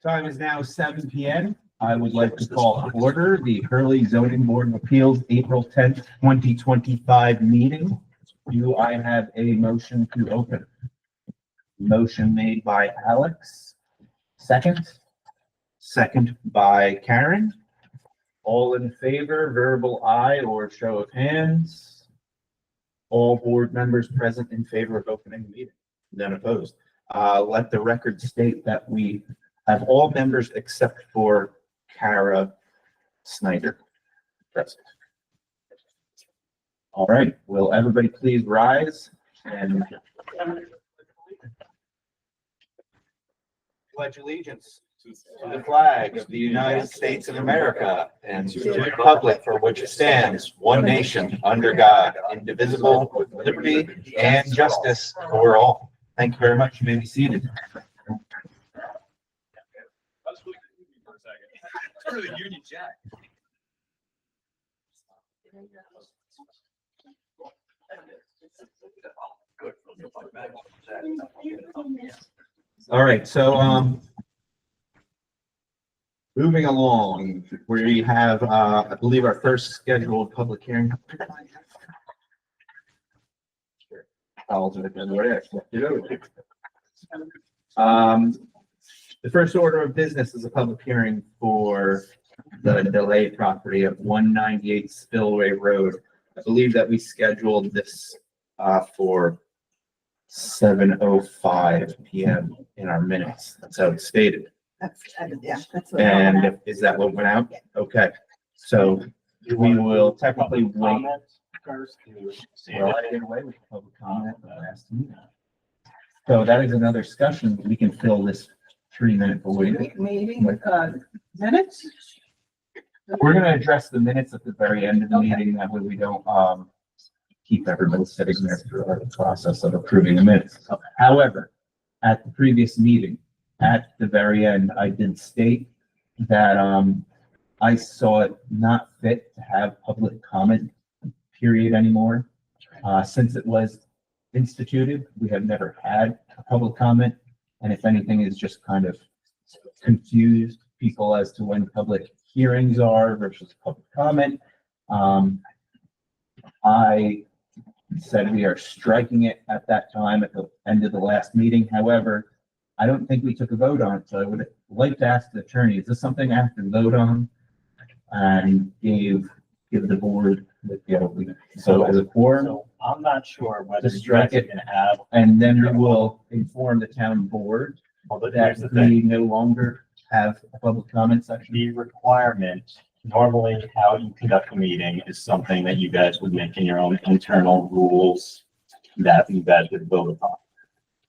Time is now 7 p.m. I would like to call to order the Hurley Zoning Board of Appeals, April 10th, 2025 meeting. Do I have a motion to open? Motion made by Alex. Second. Second by Karen. All in favor, verbal aye or show of hands. All board members present in favor of opening the meeting. None opposed. Let the record state that we have all members except for Kara Snyder present. All right, will everybody please rise and pledge allegiance to the flag of the United States of America and to the republic for which it stands, one nation, under God, indivisible, with liberty and justice for all. Thank you very much. You may be seated. All right, so moving along, we have I believe our first scheduled public hearing. The first order of business is a public hearing for the delay property of 198 Spillway Road. I believe that we scheduled this for 7:05 p.m. in our minutes. That's how it's stated. That's what And is that what went out? Okay, so we will technically wait. Well, I didn't wait with public comment last meeting. So that is another discussion. We can fill this 3-minute void. meeting with minutes. We're gonna address the minutes at the very end of the meeting. That way we don't keep everybody sitting there throughout the process of approving the minutes. However, at the previous meeting, at the very end, I did state that I saw it not fit to have public comment period anymore. Since it was instituted, we have never had a public comment. And if anything, is just kind of confused people as to when public hearings are versus public comment. I said we are striking it at that time at the end of the last meeting. However, I don't think we took a vote on it. So I would like to ask the attorney, is this something I have to vote on? And give the board, so as a quorum, So I'm not sure whether to you strike guys are it, gonna have, and then we will inform the town board but here's the that thing, we no longer have a public comment section. the requirement, normally how you conduct a meeting is something that you guys would make in your own internal rules that you guys would vote upon.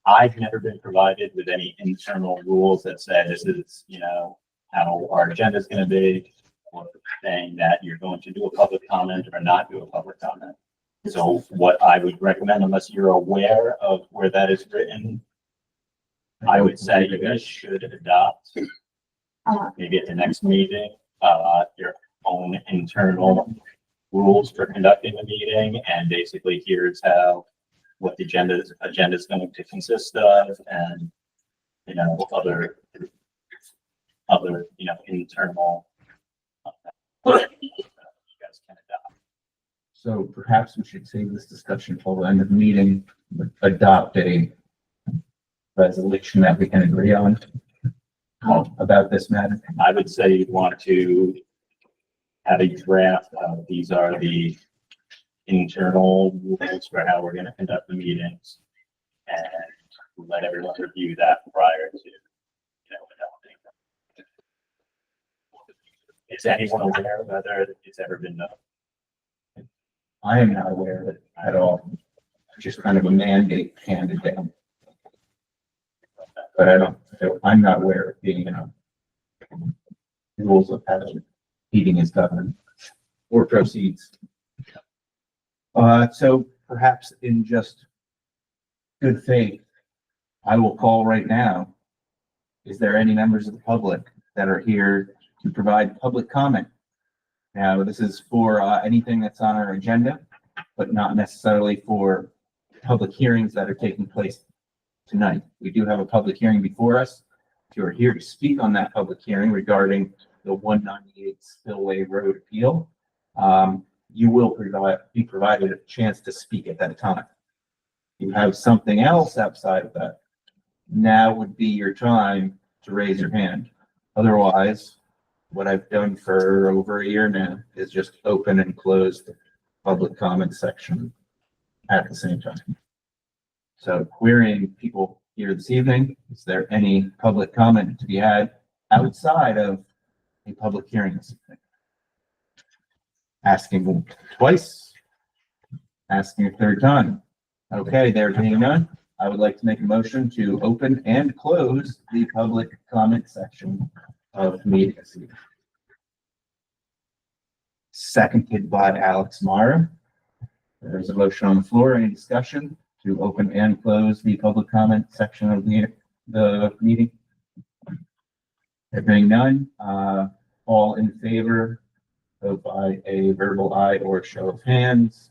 I've never been provided with any internal rules that say this is, how our agenda is gonna be, or saying that you're going to do a public comment or not do a public comment. So what I would recommend, unless you're aware of where that is written, I would say you guys should adopt, maybe at the next meeting, your own internal rules for conducting the meeting, and basically here's what the agenda is going to consist of, and, other, internal. You guys can adopt. So perhaps we should save this discussion till the end of the meeting, adopt a resolution that we can agree on about this matter. I would say you'd want to have a draft. These are the internal rules for how we're going to conduct the meetings, and let everyone review that prior to, adopting them. Is anyone aware of whether it's ever been done? I am not aware of it at all. Just kind of a mandate handed down. But I'm not aware of being, rules of how meeting is governed or proceeds. So perhaps in just good faith, I will call right now. Is there any members of the public that are here to provide public comment? Now, this is for anything that's on our agenda, but not necessarily for public hearings that are taking place tonight. We do have a public hearing before us. If you are here to speak on that public hearing regarding the 198 Spillway Road appeal, you will be provided a chance to speak at that time. If you have something else outside of that, now would be your time to raise your hand. Otherwise, what I've done for over a year now is just open and close the public comment section at the same time. So querying people here this evening, is there any public comment to be had outside of a public hearing this evening? Asking twice, asking a third time. Okay, there being none, I would like to make a motion to open and close the public comment section of the meeting this evening. Seconded by Alex Mara. There's a motion on the floor. Any discussion to open and close the public comment section of the meeting? There being none, all in favor, vote by a verbal aye or show of hands.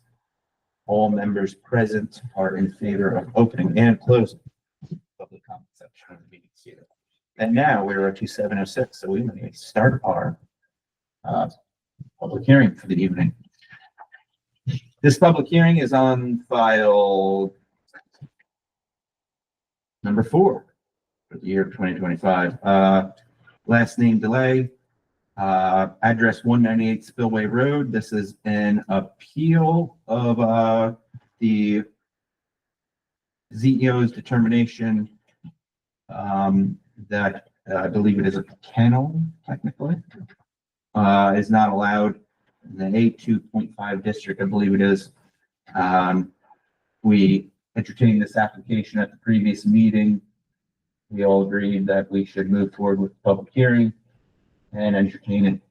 All members present are in favor of opening and closing the public comment section of the meeting here. And now we're at 7:06, so we may start our public hearing for the evening. This public hearing is on file number 4 for the year of 2025. Last name delay, address 198 Spillway Road. This is an appeal of the ZEO's determination that I believe it is a kennel, technically, is not allowed in the A2.5 district, I believe it is. We entertained this application at the previous meeting. We all agreed that we should move forward with the public hearing and entertain it.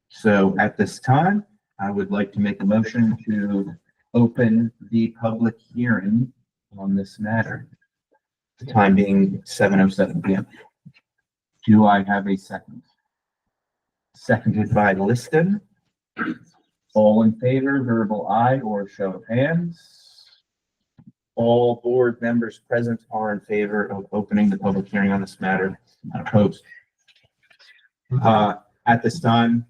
So at this time, I would like to make a motion to open the public hearing on this matter. The time being 7:07 p.m. Do I have a second? Seconded by Liston. All in favor, verbal aye or show of hands. All board members present are in favor of opening the public hearing on this matter. Not opposed. At this time,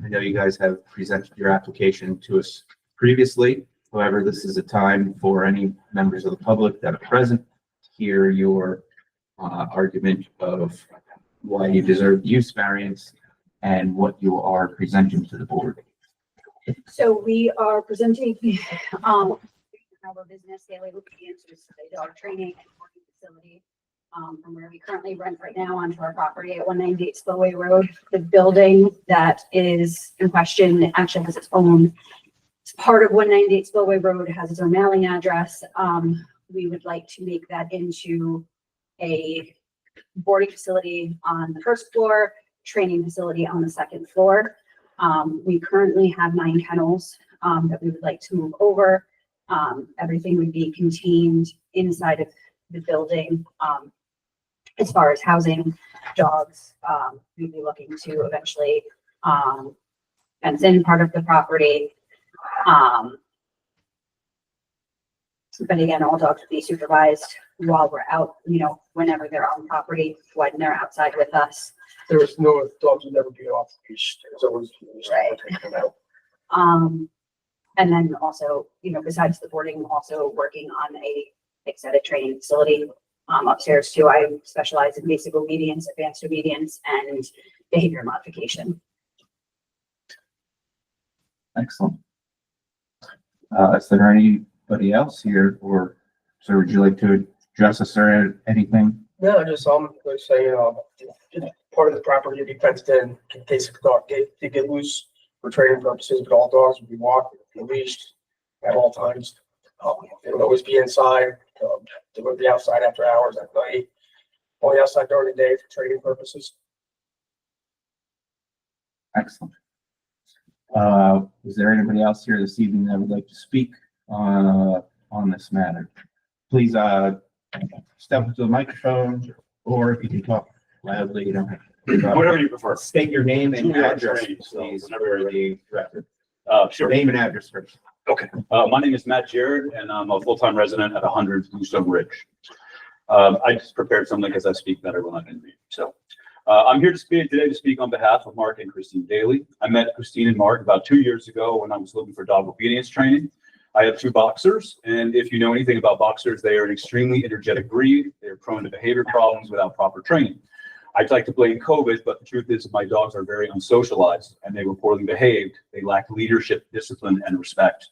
I know you guys have presented your application to us previously. However, this is a time for any members of the public that are present to hear your argument of why you deserve use variance and what you are presenting to the board. So we are presenting our business daily obedience to the dog training and boarding facility from where we currently rent right now onto our property at 198 Spillway Road. The building that is in question actually has its own, it's part of 198 Spillway Road, it has its own mailing address. We would like to make that into a boarding facility on the first floor, training facility on the second floor. We currently have 9 kennels that we would like to move over. Everything would be contained inside of the building. As far as housing dogs, we'd be looking to eventually fence in part of the property. But again, all dogs would be supervised while we're out, whenever they're on property, when they're outside with us. There was no dogs would never be off the leash. There's always Right. taking them out. And then also, besides the boarding, also working on a extended training facility upstairs too. I specialize in basic obedience, advanced obedience, and behavior modification. Excellent. Is there anybody else here, or so would you like to address us or anything? No, just like saying, part of the property would be fenced in in case the dog did get loose for training purposes, but all dogs would be walked, be leashed at all times. They would always be inside. They would be outside after hours at night, only outside during the day for training purposes. Excellent. Is there anybody else here this evening that would like to speak on this matter? Please step up to the microphone, or if you can talk loudly, you don't have to. Whatever you prefer. State your name and Sure, address, sure. please, Whenever for the record. Sure. Name and address first. Okay. My name is Matt Jared, and I'm a full-time resident at 100 Bluestone Ridge. I just prepared something because I speak better when I'm in meeting. So I'm here today to speak on behalf of Mark and Christine Daly. I met Christine and Mark about 2 years ago when I was looking for dog obedience training. I have 2 boxers, and if you know anything about boxers, they are an extremely energetic breed. They're prone to behavior problems without proper training. I'd like to blame COVID, but the truth is my dogs are very unsocialized and they were poorly behaved. They lack leadership, discipline, and respect.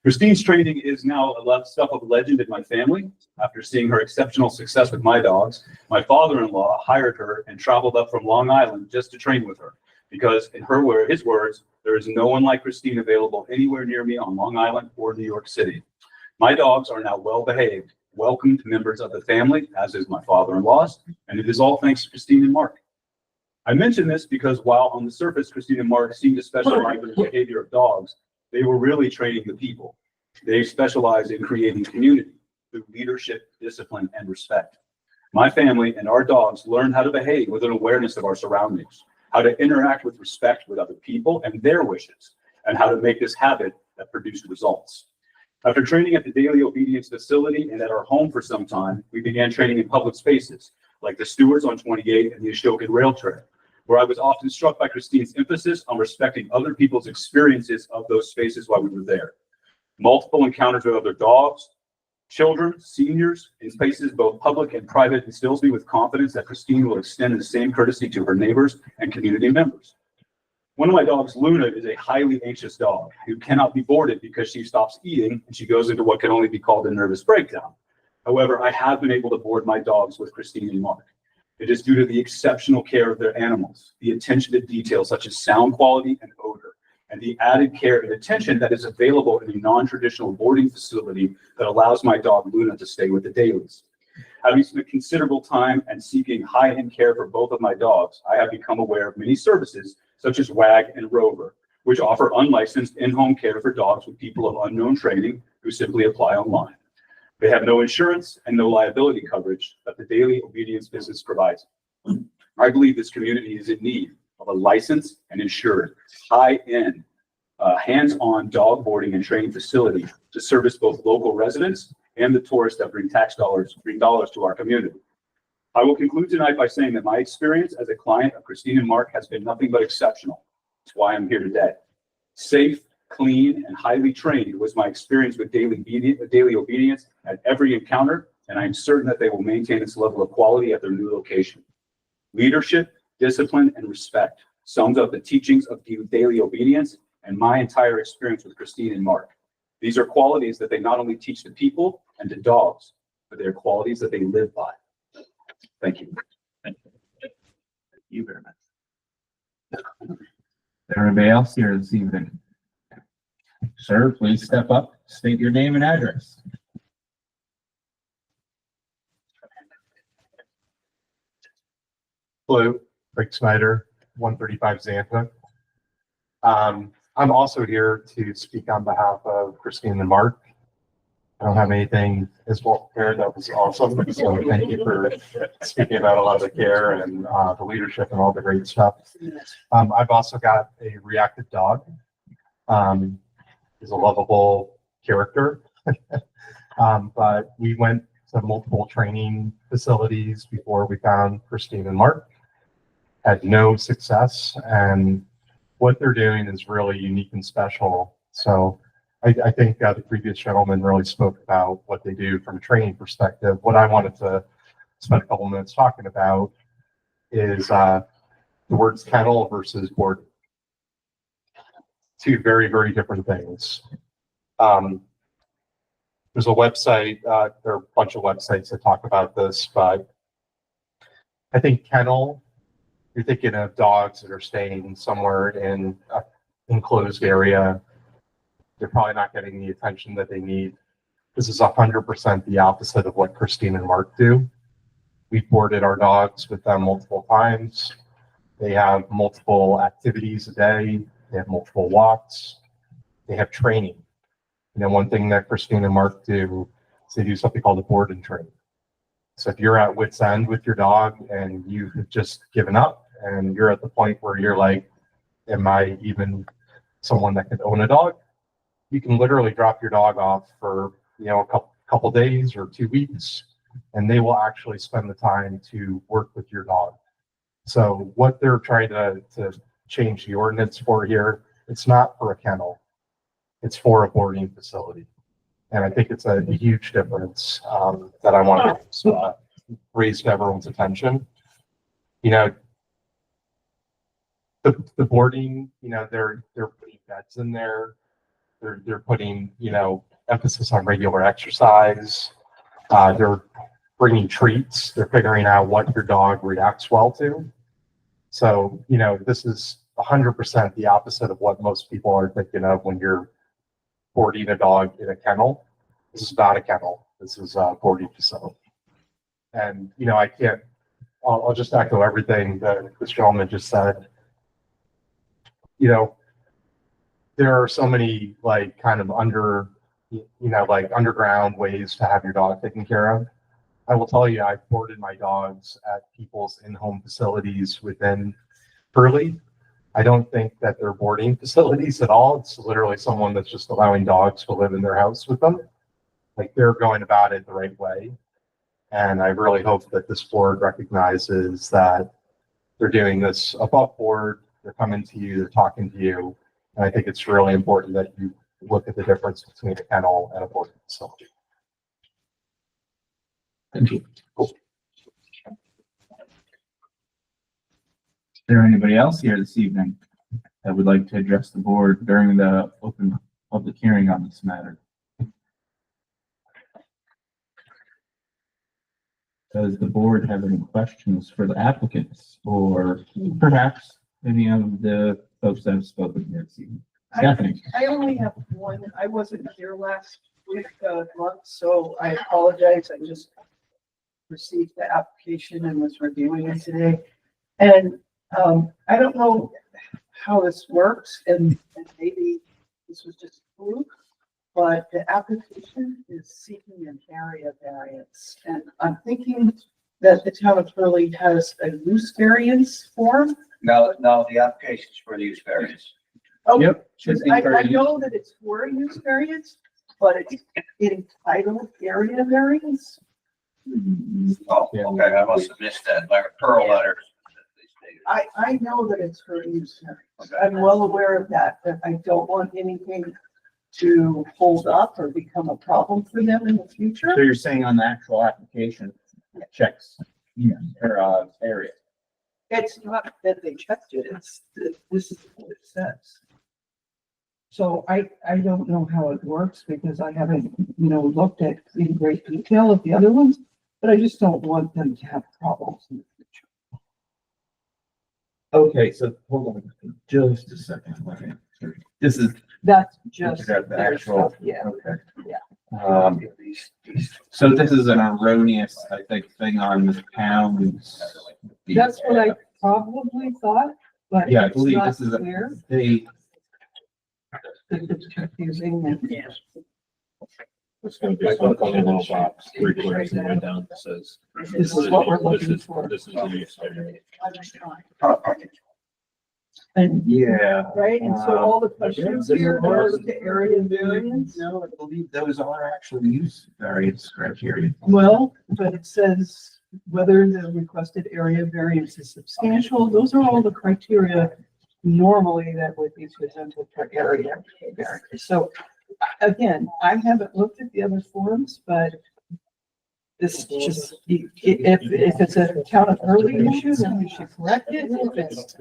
Christine's training is now stuff of legend in my family. After seeing her exceptional success with my dogs, my father-in-law hired her and traveled up from Long Island just to train with her. Because in his words, there is no one like Christine available anywhere near me on Long Island or New York City. My dogs are now well behaved, welcomed members of the family, as is my father-in-law's, and it is all thanks to Christine and Mark. I mention this because while on the surface, Christine and Mark seem to specialize in the behavior of dogs, they were really training the people. They specialize in creating community through leadership, discipline, and respect. My family and our dogs learned how to behave with an awareness of our surroundings, how to interact with respect with other people and their wishes, and how to make this habit that produced results. After training at the Daily Obedience facility and at our home for some time, we began training in public spaces like the Stewards on 28 and the Ashokan Rail Trail, where I was often struck by Christine's emphasis on respecting other people's experiences of those spaces while we were there. Multiple encounters with other dogs, children, seniors, in spaces both public and private instills me with confidence that Christine will extend the same courtesy to her neighbors and community members. One of my dogs, Luna, is a highly anxious dog who cannot be boarded because she stops eating and she goes into what can only be called a nervous breakdown. However, I have been able to board my dogs with Christine and Mark. It is due to the exceptional care of their animals, the attention to detail such as sound quality and odor, and the added care and attention that is available in a non-traditional boarding facility that allows my dog Luna to stay with the Dailies. Having spent considerable time and seeking high-end care for both of my dogs, I have become aware of many services such as WAG and Rover, which offer unlicensed in-home care for dogs with people of unknown training who simply apply online. They have no insurance and no liability coverage that the Daily Obedience business provides. I believe this community is in need of a licensed and insured, high-end, hands-on dog boarding and training facility to service both local residents and the tourists that bring dollars to our community. I will conclude tonight by saying that my experience as a client of Christine and Mark has been nothing but exceptional. That's why I'm here today. Safe, clean, and highly trained was my experience with Daily Obedience at every encounter, and I am certain that they will maintain this level of quality at their new location. Leadership, discipline, and respect sums up the teachings of Daily Obedience and my entire experience with Christine and Mark. These are qualities that they not only teach to people and to dogs, but they're qualities that they live by. Thank you. Thank you very much. Everybody else here this evening? Sir, please step up, state your name and address. Hello, Rick Snyder, 135 Xantha. I'm also here to speak on behalf of Christine and Mark. I don't have anything as well prepared. That was awesome. So thank you for speaking about a lot of the care and the leadership and all the great stuff. I've also got a reactive dog. He's a lovable character. But we went to multiple training facilities before we found Christine and Mark. Had no success, and what they're doing is really unique and special. So I think the previous gentleman really spoke about what they do from a training perspective. What I wanted to spend a couple minutes talking about is the words kennel versus boarding. Two very, very different things. There's a website, there are a bunch of websites that talk about this, but I think kennel, you're thinking of dogs that are staying somewhere in an enclosed area. They're probably not getting the attention that they need. This is 100% the opposite of what Christine and Mark do. We've boarded our dogs with them multiple times. They have multiple activities a day. They have multiple walks. They have training. You know, one thing that Christine and Mark do is they do something called a board and train. So if you're at wit's end with your dog and you've just given up and you're at the point where you're like, am I even someone that could own a dog? You can literally drop your dog off for, you know, a couple days or 2 weeks, and they will actually spend the time to work with your dog. So what they're trying to change the ordinance for here, it's not for a kennel. It's for a boarding facility. And I think it's a huge difference that I want to raise to everyone's attention. You know, the boarding, you know, they're putting beds in there. They're putting, you know, emphasis on regular exercise. They're bringing treats. They're figuring out what your dog reacts well to. So, you know, this is 100% the opposite of what most people are thinking of when you're boarding a dog in a kennel. This is not a kennel. This is a boarding facility. And, you know, I'll just echo everything that this gentleman just said. You know, there are so many like kind of underground ways to have your dog taken care of. I will tell you, I've boarded my dogs at people's in-home facilities within Hurley. I don't think that they're boarding facilities at all. It's literally someone that's just allowing dogs to live in their house with them. Like they're going about it the right way. And I really hope that this board recognizes that they're doing this above board. They're coming to you, they're talking to you. And I think it's really important that you look at the difference between a kennel and a boarding facility. Thank you. Is there anybody else here this evening that would like to address the board during the open public hearing on this matter? Does the board have any questions for the applicants or perhaps any of the folks that have spoken here this evening? Stephanie? I only have one. I wasn't here last week, month, so I apologize. I just received the application and was reviewing it today. And I don't know how this works, and maybe this was just a fluke, but the application is seeking an area variance. And I'm thinking that the town of Hurley has a use variance form. No, the application's for the use variance. Oh, Yep. should be I for you. know that it's for a use variance, but it's entitled area variance. Oh, okay, I must have missed that, like a pearl letter. I know that it's for use variance. I'm well aware of that, but I don't want anything to hold up or become a problem for them in the future. So you're saying on the actual application, it checks, area. It's not that they checked it, it's, this is what it says. So I don't know how it works because I haven't, looked at in great detail of the other ones, but I just don't want them to have problems in the future. Okay, so hold on just a second. This is That's just the their actual, stuff, yeah. okay. Yeah. So this is an erroneous, I think, thing on the town's. That's what I probably thought, but Yeah, I it's believe not this is clear. It's confusing and. It's gonna be some kind of little box, 3 quarters of the way down that says. This is what we're looking for. This is the use area. And, Yeah. right, and so all the questions here are the area variance. No, I believe those are actually use variance criteria. Well, but it says whether the requested area variance is substantial, those are all the criteria normally that would be presented for area variance. So again, I haven't looked at the other forms, but this just, if it's a town of Hurley issue, then we should correct it. If it's,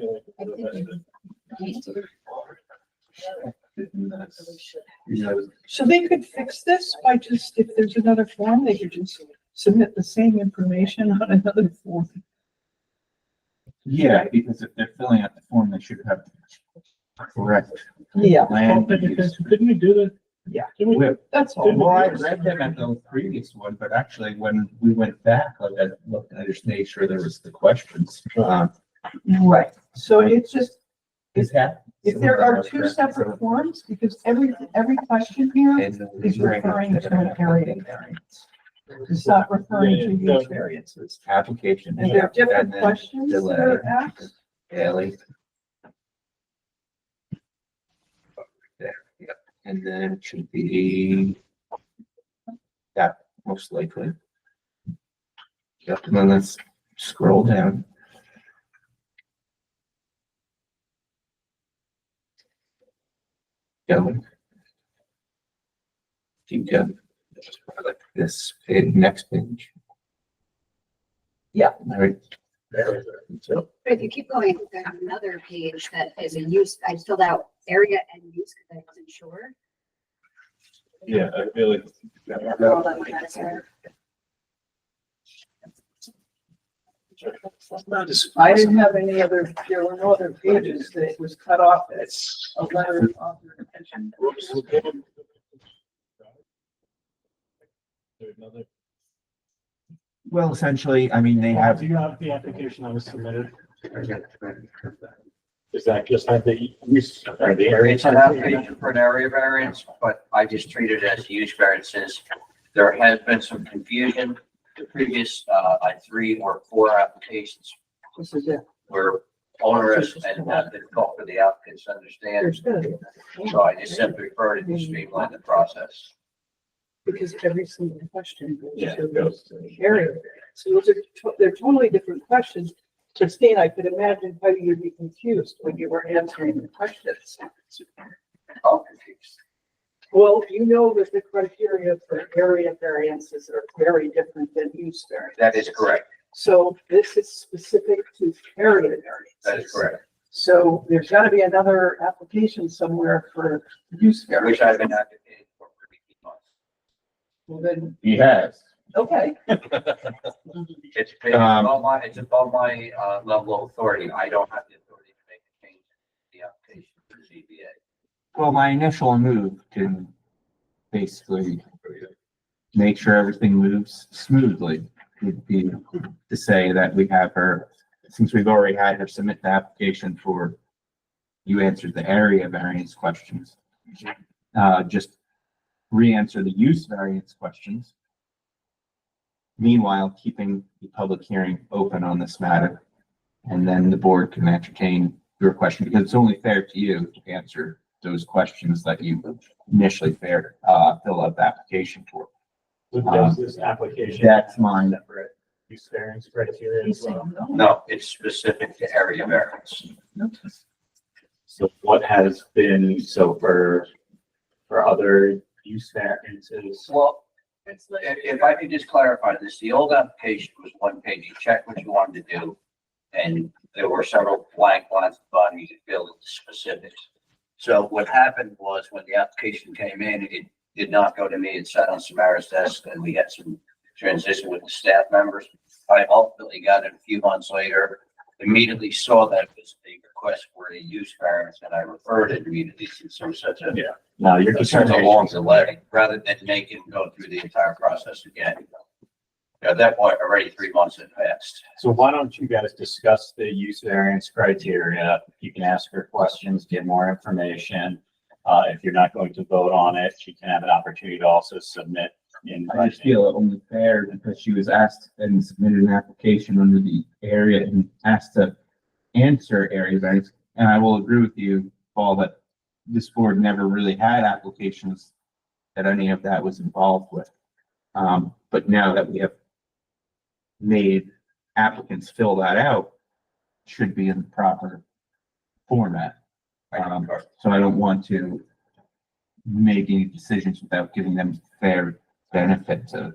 so they could fix this by just, if there's another form, they could just submit the same information on another form. Yeah, because if they're filling out the form, they should have correct Yeah, land use. Couldn't we do that? yeah, Well, that's all. I read them at the previous one, but actually when we went back, I looked, I just made sure there was the questions. Right, so it's just, Is that? if there are two separate forms, because every question here is referring to an area variance. It's not referring to use variances. Application. And there are different And then questions that are asked. Daily. There, yeah, and then it should be that most likely. Yep, and then let's scroll down. Go. Keep going. Like this page, next page. Yeah. All right. So, But if you keep going, there's another page that is a use, I filled out area and use because I wasn't sure. Yeah, I feel like. Hold on, that's there. I didn't have any other, there were no other pages that it was cut off as a letter of authorization. well, essentially, I mean, they have, Do you have the application that was submitted? Is that just have the use or the area? It's an application for an area variance, but I just treat it as use variances. There has been some confusion. The previous, like 3 or 4 applications This is it. were onerous and difficult for the applicants to understand. There's gonna be. So I just simply referred it to streamline the process. Because every single question Yeah, goes to the area. So those are, they're totally different questions. Christine, I could imagine how you'd be confused when you were answering the questions. All confused. Well, you know that the criteria for area variances are very different than use variance. That is correct. So this is specific to area variances. That is correct. So there's gotta be another application somewhere for use variance. Which I've been advocating for 18 months. Well, then, he has. okay. It's above my level of authority. I don't have the authority to make a change in the application for ZBA. Well, my initial move to basically make sure everything moves smoothly would be to say that we have her, since we've already had her submit the application for, you answered the area variance questions. Just re-answer the use variance questions. Meanwhile, keeping the public hearing open on this matter. And then the board can entertain your question, because it's only fair to you to answer those questions that you initially fill out the application for. So does this application? That's mine. Separate use variance criteria as well? No, it's specific to area variance. So what has been, so for other use variances? Well, It's like, if I could just clarify this, the old application was 1 page. You check what you wanted to do. And there were several blank lines at the bottom you could fill in the specifics. So what happened was when the application came in, it did not go to me. It sat on Samara's desk and we had some transition with the staff members. I ultimately got it a few months later, immediately saw that it was a request for a use variance and I referred it immediately since there was such a No, you're concerned such a along long the way. delay, rather than make him go through the entire process again. At that point, already 3 months had passed. So why don't you guys discuss the use variance criteria? You can ask her questions, get more information. If you're not going to vote on it, she can have an opportunity to also submit in. I just feel it only fair because she was asked and submitted an application under the area and asked to answer area variance. And I will agree with you, Paul, that this board never really had applications that any of that was involved with. But now that we have made applicants fill that out, should be in the proper format. So I don't want to make any decisions without giving them fair benefit to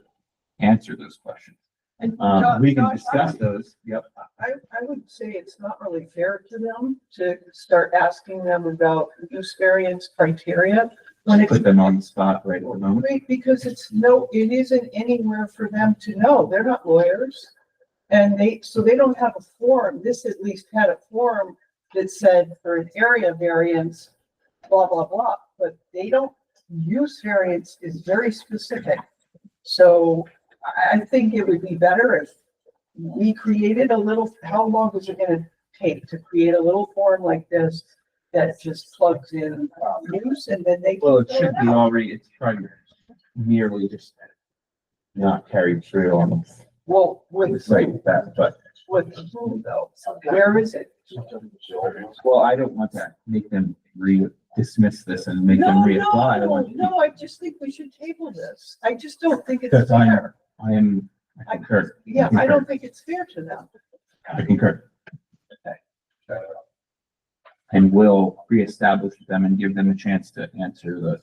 answer those questions. and We can Josh, discuss those. Yep. I would say it's not really fair to them to start asking them about use variance criteria when it's. Put them on the spot right at the moment. Right, because it isn't anywhere for them to know. They're not lawyers. And so they don't have a form. This at least had a form that said for an area variance, blah, blah, blah, but they don't, use variance is very specific. So I think it would be better if we created a little, how long is it gonna take to create a little form like this that just plugs in use and then they. Well, it can fill should be out? already, it's probably merely just not carried through on Well, the with, site with that, but, with whom though? Where is it? well, I don't want to make them dismiss this and make them reapply. I want to keep- No, I just think we should table this. I just don't think it's Because fair. I am I concur. Yeah, I don't think it's fair to them. I concur. And we'll reestablish them and give them a chance to answer the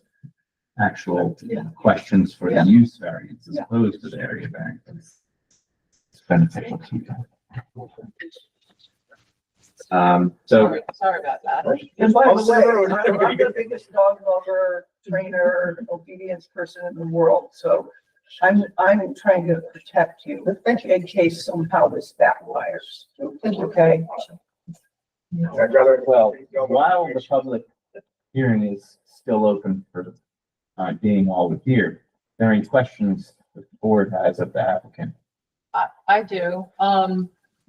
actual Yeah. questions for the Yeah. use variance as Yeah. opposed to the area variance. It's beneficial to you. So Sorry about that. And by the way, I'm the biggest dog lover, trainer, obedience person in the world, so I'm trying to protect you in case somehow this backfires. Okay? I'd rather. Well, while the public hearing is still open for being all here, are there any questions the board has of the applicant? I do.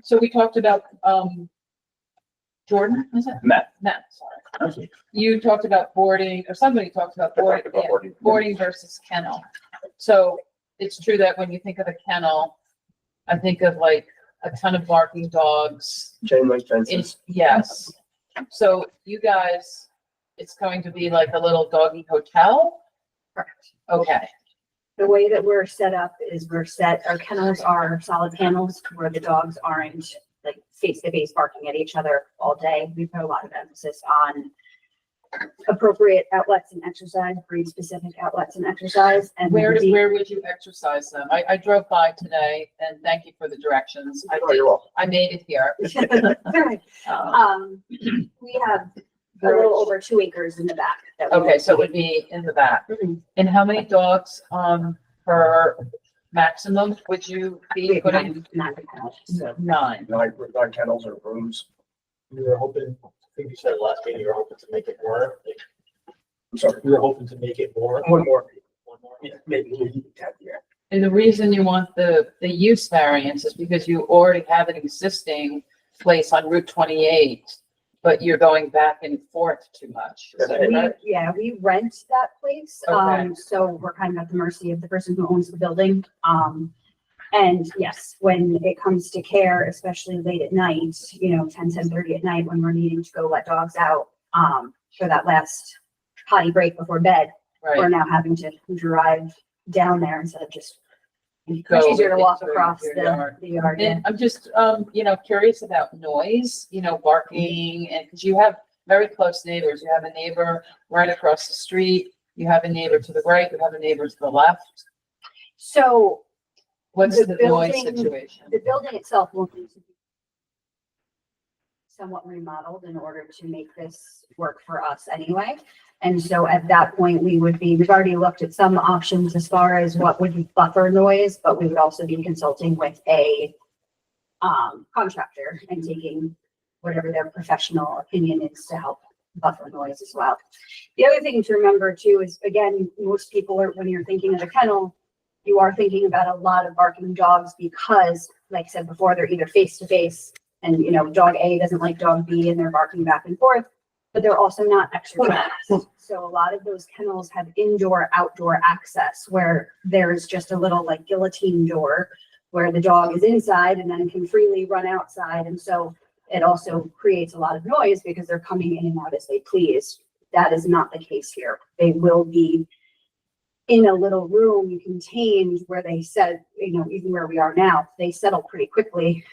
So we talked about, Jordan, is it? Matt. Matt, sorry. You talked about boarding, or somebody talked about boarding, yeah, boarding versus kennel. So it's true that when you think of a kennel, I think of like a ton of barking dogs. Chain link fences. It's, yes. So you guys, it's going to be like a little doggy hotel? Correct. Okay, The way that we're set up is our kennels are solid panels where the dogs aren't like face to face barking at each other all day. We put a lot of emphasis on appropriate outlets and exercise, breed specific outlets and exercise. And where would you exercise them? I drove by today and thank you for the directions. Oh, you're welcome. I made it here. We have a little over 2 acres in the back. that we Okay, so it would be in the back. Mhm. And how many dogs, per maximum would you We be have putting? nine kennels, so. Nine. Nine kennels or rooms. You were hoping, I think you said last meeting, you were hoping to make it more. I'm sorry, You were hoping to make it more. one more. One more. Yeah, maybe 10, yeah. And the reason you want the use variance is because you already have an existing place on Route 28, but you're going back and forth too much. Is that right? We rent that place. Okay. So we're kind of at the mercy of the person who owns the building. And yes, when it comes to care, especially late at night, 10:30 at night when we're needing to go let dogs out, for that last potty break before bed, we're Right. now having to drive down there instead of just, much Go easier to walk into across your the yard. yard. And I'm just, curious about noise, barking, and because you have very close neighbors. You have a neighbor right across the street. You have a neighbor to the right. You have a neighbor to the left. So What's The the noise building- situation? the building itself will need to be somewhat remodeled in order to make this work for us anyway. And so at that point, we've already looked at some options as far as what would buffer noise, but we would also be consulting with a contractor and taking whatever their professional opinion is to help buffer noise as well. The other thing to remember too is, again, most people are, when you're thinking of a kennel, you are thinking about a lot of barking dogs because, like I said before, they're either face to face and, dog A doesn't like dog B and they're barking back and forth, but they're also not exercised. So a lot of those kennels have indoor, outdoor access where there's just a little like guillotine door where the dog is inside and then can freely run outside. And so it also creates a lot of noise because they're coming in and out as they please. That is not the case here. They will be in a little room contained where they said, even where we are now, they settle pretty quickly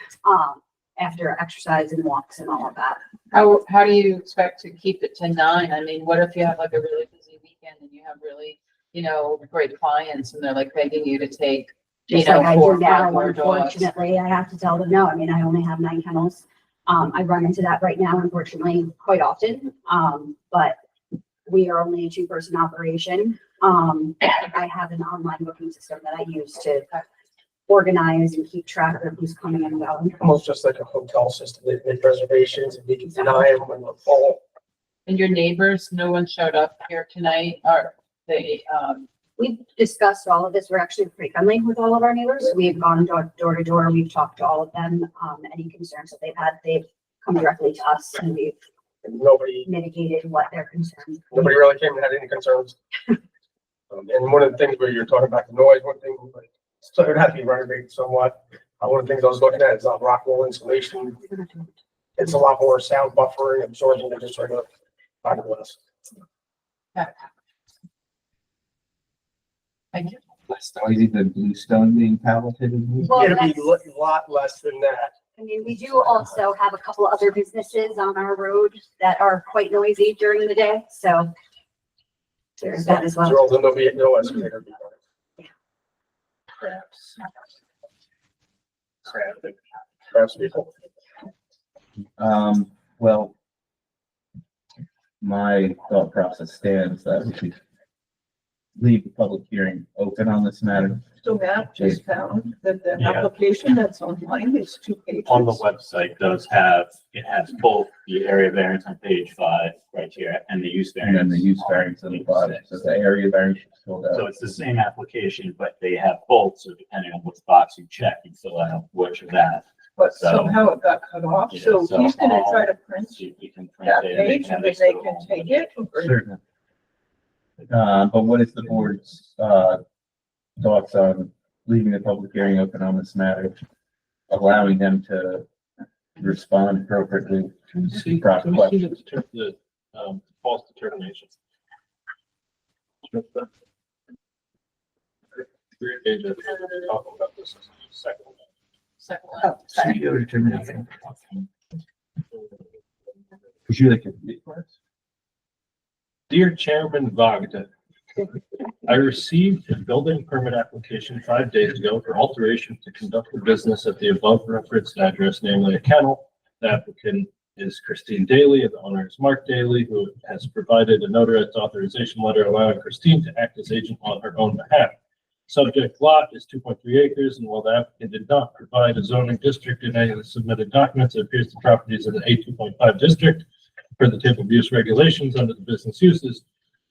after exercise and walks and all of that. How do you expect to keep it to 9? I mean, what if you have like a really busy weekend and you have really, great clients and they're like begging you to take, Just like I 4 do or 5 now, more dogs? unfortunately, I have to tell them no. I mean, I only have 9 kennels. I run into that right now, unfortunately, quite often. But we are only a 2-person operation. I have an online booking system that I use to organize and keep track of who's coming and going. Almost just like a hotel system. They make reservations and we can deny them when they're full. And your neighbors, no one showed up here tonight, or they, We've discussed all of this. We're actually pretty friendly with all of our neighbors. We've gone door to door. We've talked to all of them. Any concerns that they've come directly to us and we've And nobody mitigated what their concerns. Nobody really came and had any concerns. And one of the things where you're talking about the noise, one thing, like, so it would have to be renovated somewhat. One of the things I was looking at is rock wool insulation. It's a lot more sound buffering, absorbing than just regular fiberglass. thank you. less noisy than Bluestone being palleted? Well, It'll be that's- a lot less than that. I mean, we do also have a couple other businesses on our road that are quite noisy during the day, so there's that as well. So there'll be no escalator. Perhaps people. Well, my thought process stands that we should leave the public hearing open on this matter. So Matt just found that the Yeah. application that's online is 2 pages. On the website it has both the area variance on page 5 criteria and the use And variance. then the use variance on the bottom, so the area variance is filled So out. it's the same application, but they have both, so depending on which box you check, you fill out which of that. But so- somehow it got cut off, Yeah, so so he's gonna I'll try to print See if you can print that it. page and then they can take it. or- Certainly. But what is the board's, thoughts on leaving the public hearing open on this matter? Allowing them to respond appropriately to proper questions. The, false determination. Three pages, talking about this as a second. Second one. Oh, sorry. Pseudo determination. Would you like to read for us? Dear Chairman Vogda, I received a building permit application 5 days ago for alteration to conduct a business at the above referenced address, namely a kennel. The applicant is Christine Daly and the owner is Mark Daly, who has provided a notarized authorization letter allowing Christine to act as agent on her own behalf. Subject lot is 2.3 acres, and while the applicant did not provide a zoning district in any of the submitted documents, it appears the property is in the A2.5 district. Per the table of use regulations under the business uses,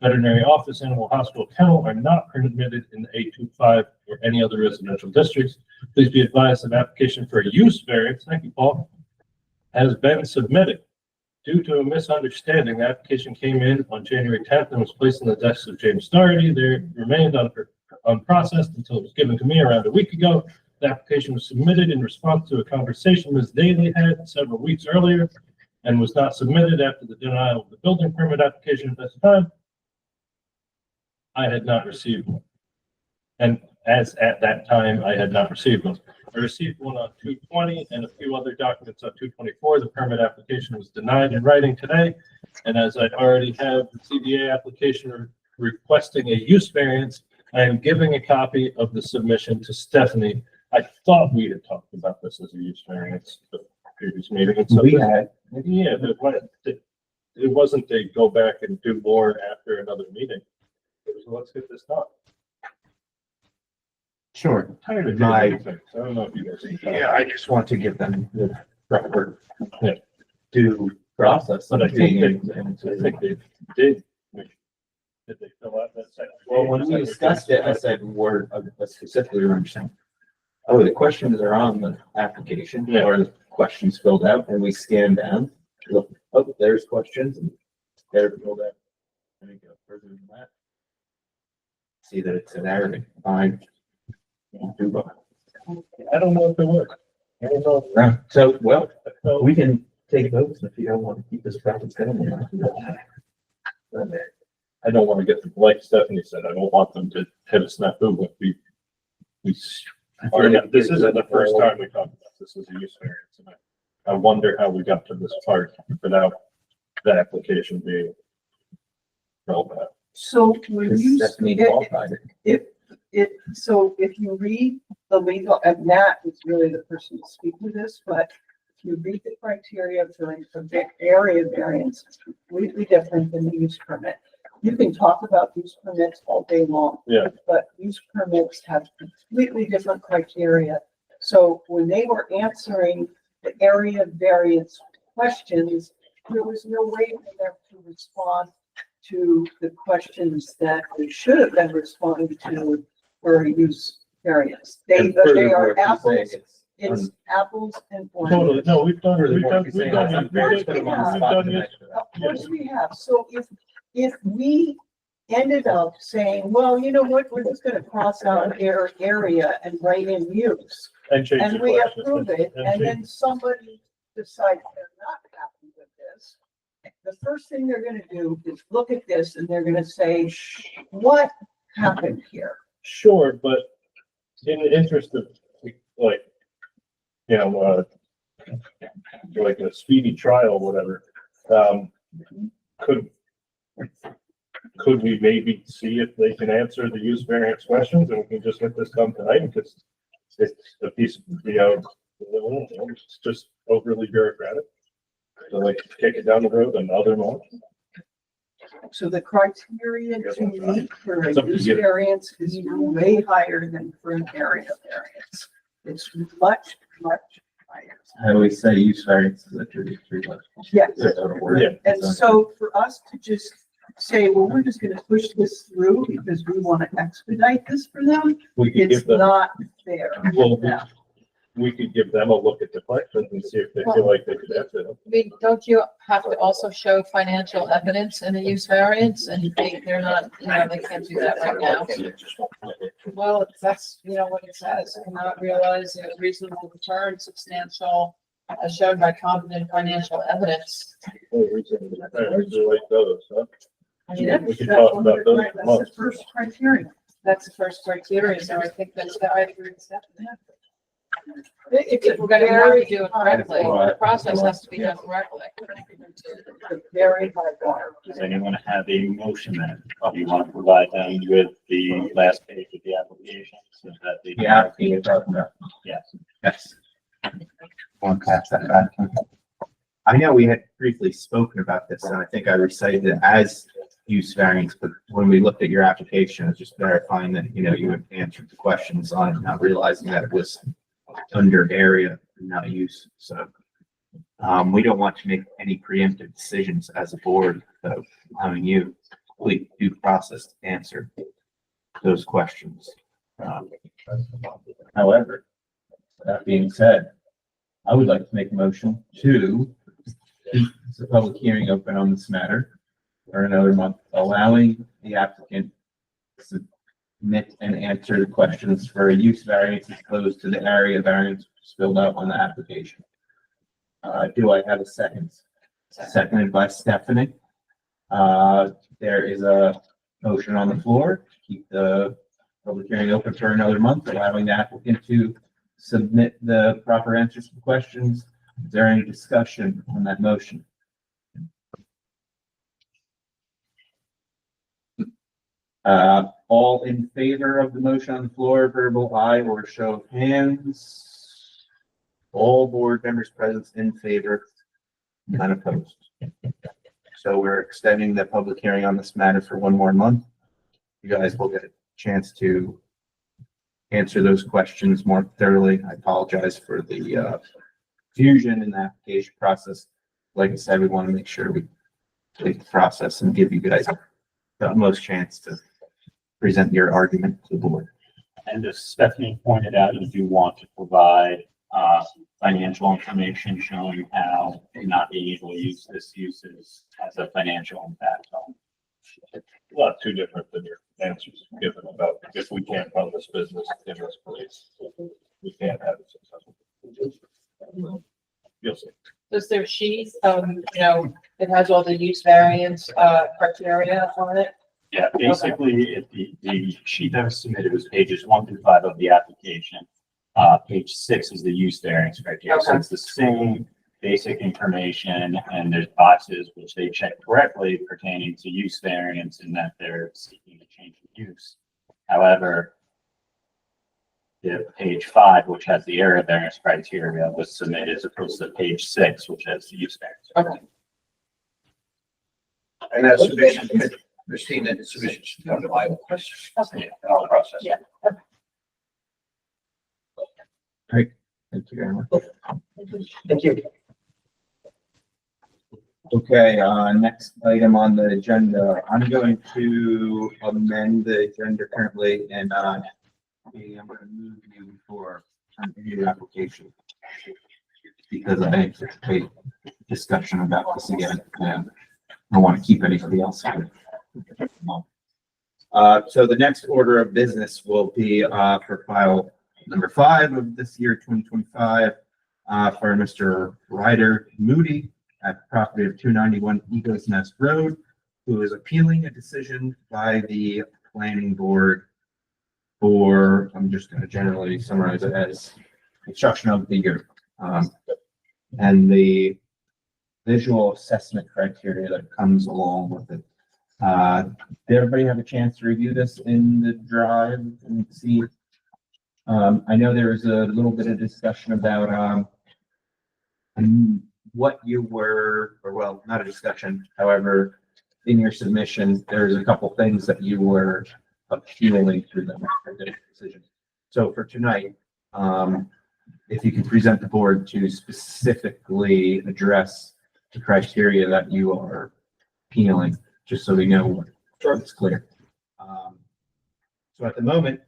veterinary office, animal hospital, kennel are not permitted in the 825 or any other residential districts. Please be advised that an application for a use variance, thank you, Paul, has been submitted. Due to a misunderstanding, the application came in on January 10th and was placed on the desk of James Doherty. There remained unprocessed until it was given to me around a week ago. The application was submitted in response to a conversation Ms. Daly had several weeks earlier and was not submitted after the denial of the building permit application at this time. I had not received one. And as at that time, I had not received one. I received one on 220 and a few other documents on 224. The permit application was denied in writing today. And as I already have the CDA application requesting a use variance, I am giving a copy of the submission to Stephanie. I thought we had talked about this as a use variance at the previous meeting. And so We had, yeah, it wasn't a go back and do more after another meeting. It was, let's get this done. sure. I'm tired of My- doing things. I don't know if you guys. Yeah, I just want to give them the proper Yeah. due process. But I of being think able to answer. I think they did. Did they fill out that second? Well, when we discussed it, I said, we're specifically understanding. Oh, the questions are on the application Yeah. or the questions filled out and we scan down. Look, oh, there's questions and they're filled out. And we go further than that. See that it's an error, fine. Do both. I don't know if it worked. I don't know. Right. So, well, So, we can take votes if you don't want to keep this practice going. I don't want to get, like Stephanie said, I don't want them to hit a snafu if we already, this isn't the first time we talked about this as a use variance. And I wonder how we got to this part without the application being filled out. So when Because you, Stephanie qualified it. so if you read the legal, and Matt is really the person to speak to this, but if you read the criteria for the area variance, it's completely different than the use permit. You can talk about use permits all day long. Yeah. But use permits have completely different criteria. So when they were answering the area variance questions, there was no way for them to respond to the questions that they should have been responding to for a use variance. They And are furthermore, if you say apples, it's it's apples and Totally, oranges. no, we've done, Furthermore, if you say it's unfair, we've put them on the done spot to it. measure that. Of course we have. So if we ended up saying, well, you know what, we're just gonna cross out area and write in use. And change And the we question. approve it, and change- then somebody decides they're not happy with this. The first thing they're gonna do is look at this and they're gonna say, what happened here? Sure, but in the interest of, like, you know, like a speedy trial, or whatever, could we maybe see if they can answer the use variance questions, and we can just get this done tonight, because it's a piece of, it's just overly bureaucratic. So like, kick it down the road another month. So the criteria to meet for a It's up to use you. variance is way higher than for an area variance. It's much, much higher. I always say use variance is a 33 level. Yes. Yeah. And so for us to just say, well, we're just gonna push this through because we want to expedite this for them, We could it's give them, not fair. well, Yeah. we could give them a look at the questions and see if they feel like they could answer them. I mean, don't you have to also show financial evidence in the use variance, and they're not, they can't do that right now? Well, that's, what it says, cannot realize a reasonable return substantial, as shown by competent financial evidence. Oh, we can like those, huh? I mean, We can talk about those That's the tomorrow. first criteria. that's the first criteria, so I think that's the, I agree with that. It's If we're gonna have very to do it high correctly, bar. the process has to be done correctly. It's a very high bar. Does anyone have a motion then? Do you want to provide them with the last page of the application so that they? Yeah, you're talking about. Yes. Yes. One pass that back. I know we had briefly spoken about this, and I think I recited it as use variance, but when we looked at your application, it's just verifying that, you had answered the questions on it, not realizing that it was under area, not use. So we don't want to make any preemptive decisions as a board, so allowing you complete due process to answer those questions. However, that being said, I would like to make a motion to keep the public hearing open on this matter for another month, allowing the applicant to submit and answer the questions for a use variance as opposed to the area variance filled out on the application. Do I have a second? Seconded by Stephanie. There is a motion on the floor to keep the public hearing open for another month, allowing the applicant to submit the proper answers to the questions. Is there any discussion on that motion? All in favor of the motion on the floor, verbal aye or show of hands? All board members present in favor, none opposed. So we're extending the public hearing on this matter for one more month. You guys will get a chance to answer those questions more thoroughly. I apologize for the confusion in the application process. Like I said, we want to make sure we complete the process and give you guys the utmost chance to present your argument to the board. And as Stephanie pointed out, you do want to provide financial information showing how not being able to use this uses has a financial impact on. Not too different than your answers given about if we can't run this business in this place, we can't have it successful. You'll see. Does their sheet, it has all the use variance, criteria on it? Yeah, basically, the sheet that was submitted was pages 1 through 5 of the application. Page 6 is the use variance criteria. So Okay. it's the same basic information, and there's boxes which they check correctly pertaining to use variance in that they're seeking a change of use. However, the page 5, which has the area variance criteria, was submitted as opposed to page 6, which has the use variance. Okay. And that submission, Christine, that submission should come to my office. Okay. And I'll process it. Yeah. Thank you very much. Thank you. Okay, next item on the agenda, I'm going to amend the agenda currently and, I'm going to move you for a new application. Because I anticipate discussion about this again, and I don't want to keep anybody else here. So the next order of business will be, for file number 5 of this year, 2025, for Mr. Ryder Moody at the property of 291 Eagles Nest Road, who is appealing a decision by the planning board for, I'm just gonna generally summarize it as construction of the yurt. And the visual assessment criteria that comes along with it. Did everybody have a chance to review this in the drive and see? I know there was a little bit of discussion about, what you were, or well, not a discussion, however, in your submission, there's a couple things that you were appealing through the decision. So for tonight, if you can present the board to specifically address the criteria that you are appealing, just so we know it's clear. So at the moment,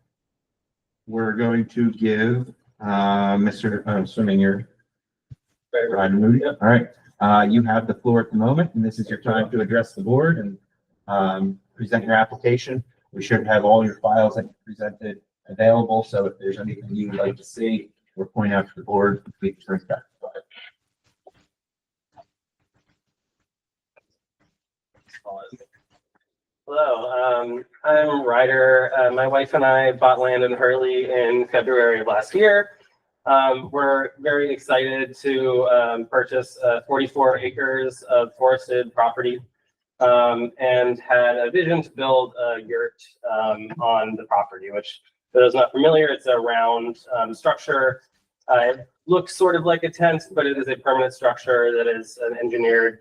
we're going to give, Mr., I'm assuming you're Ryan Moody. All right. You have the floor at the moment, and this is your time to address the board and present your application. We should have all your files that you presented available. So if there's anything you would like to see or point out to the board, we can turn it back. Hello, I'm Ryder. My wife and I bought land in Hurley in February of last year. We're very excited to purchase 44 acres of forested property and had a vision to build a yurt on the property, which for those not familiar, it's a round structure. It looks sort of like a tent, but it is a permanent structure that is an engineered,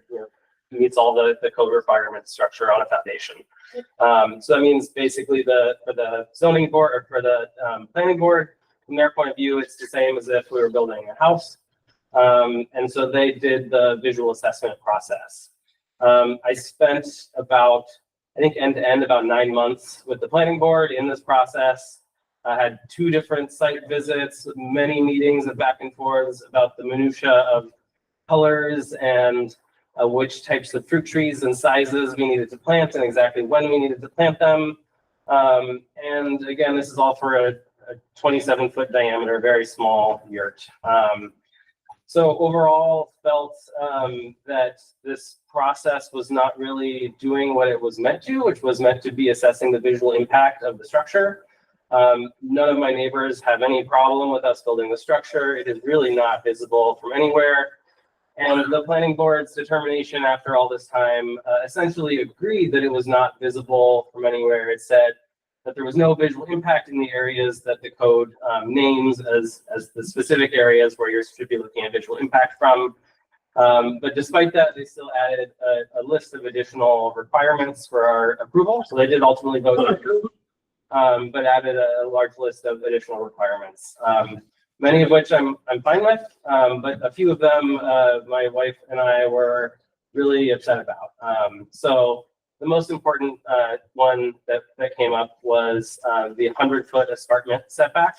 meets all the code requirements structure on a foundation. So that means basically for the zoning board or for the planning board, from their point of view, it's the same as if we were building a house. And so they did the visual assessment process. I spent about, I think end to end, about 9 months with the planning board in this process. I had 2 different site visits, many meetings of back and forths about the minutia of colors and which types of fruit trees and sizes we needed to plant and exactly when we needed to plant them. And again, this is all for a 27-foot diameter, very small yurt. So overall felt that this process was not really doing what it was meant to, which was meant to be assessing the visual impact of the structure. None of my neighbors have any problem with us building the structure. It is really not visible from anywhere. And the planning board's determination after all this time essentially agreed that it was not visible from anywhere. It said that there was no visual impact in the areas that the code names as the specific areas where you should be looking at visual impact from. But despite that, they still added a list of additional requirements for our approval. So they did ultimately vote to approve, but added a large list of additional requirements. Many of which I'm fine with, but a few of them my wife and I were really upset about. So the most important one that came up was the 100-foot escarpment setback.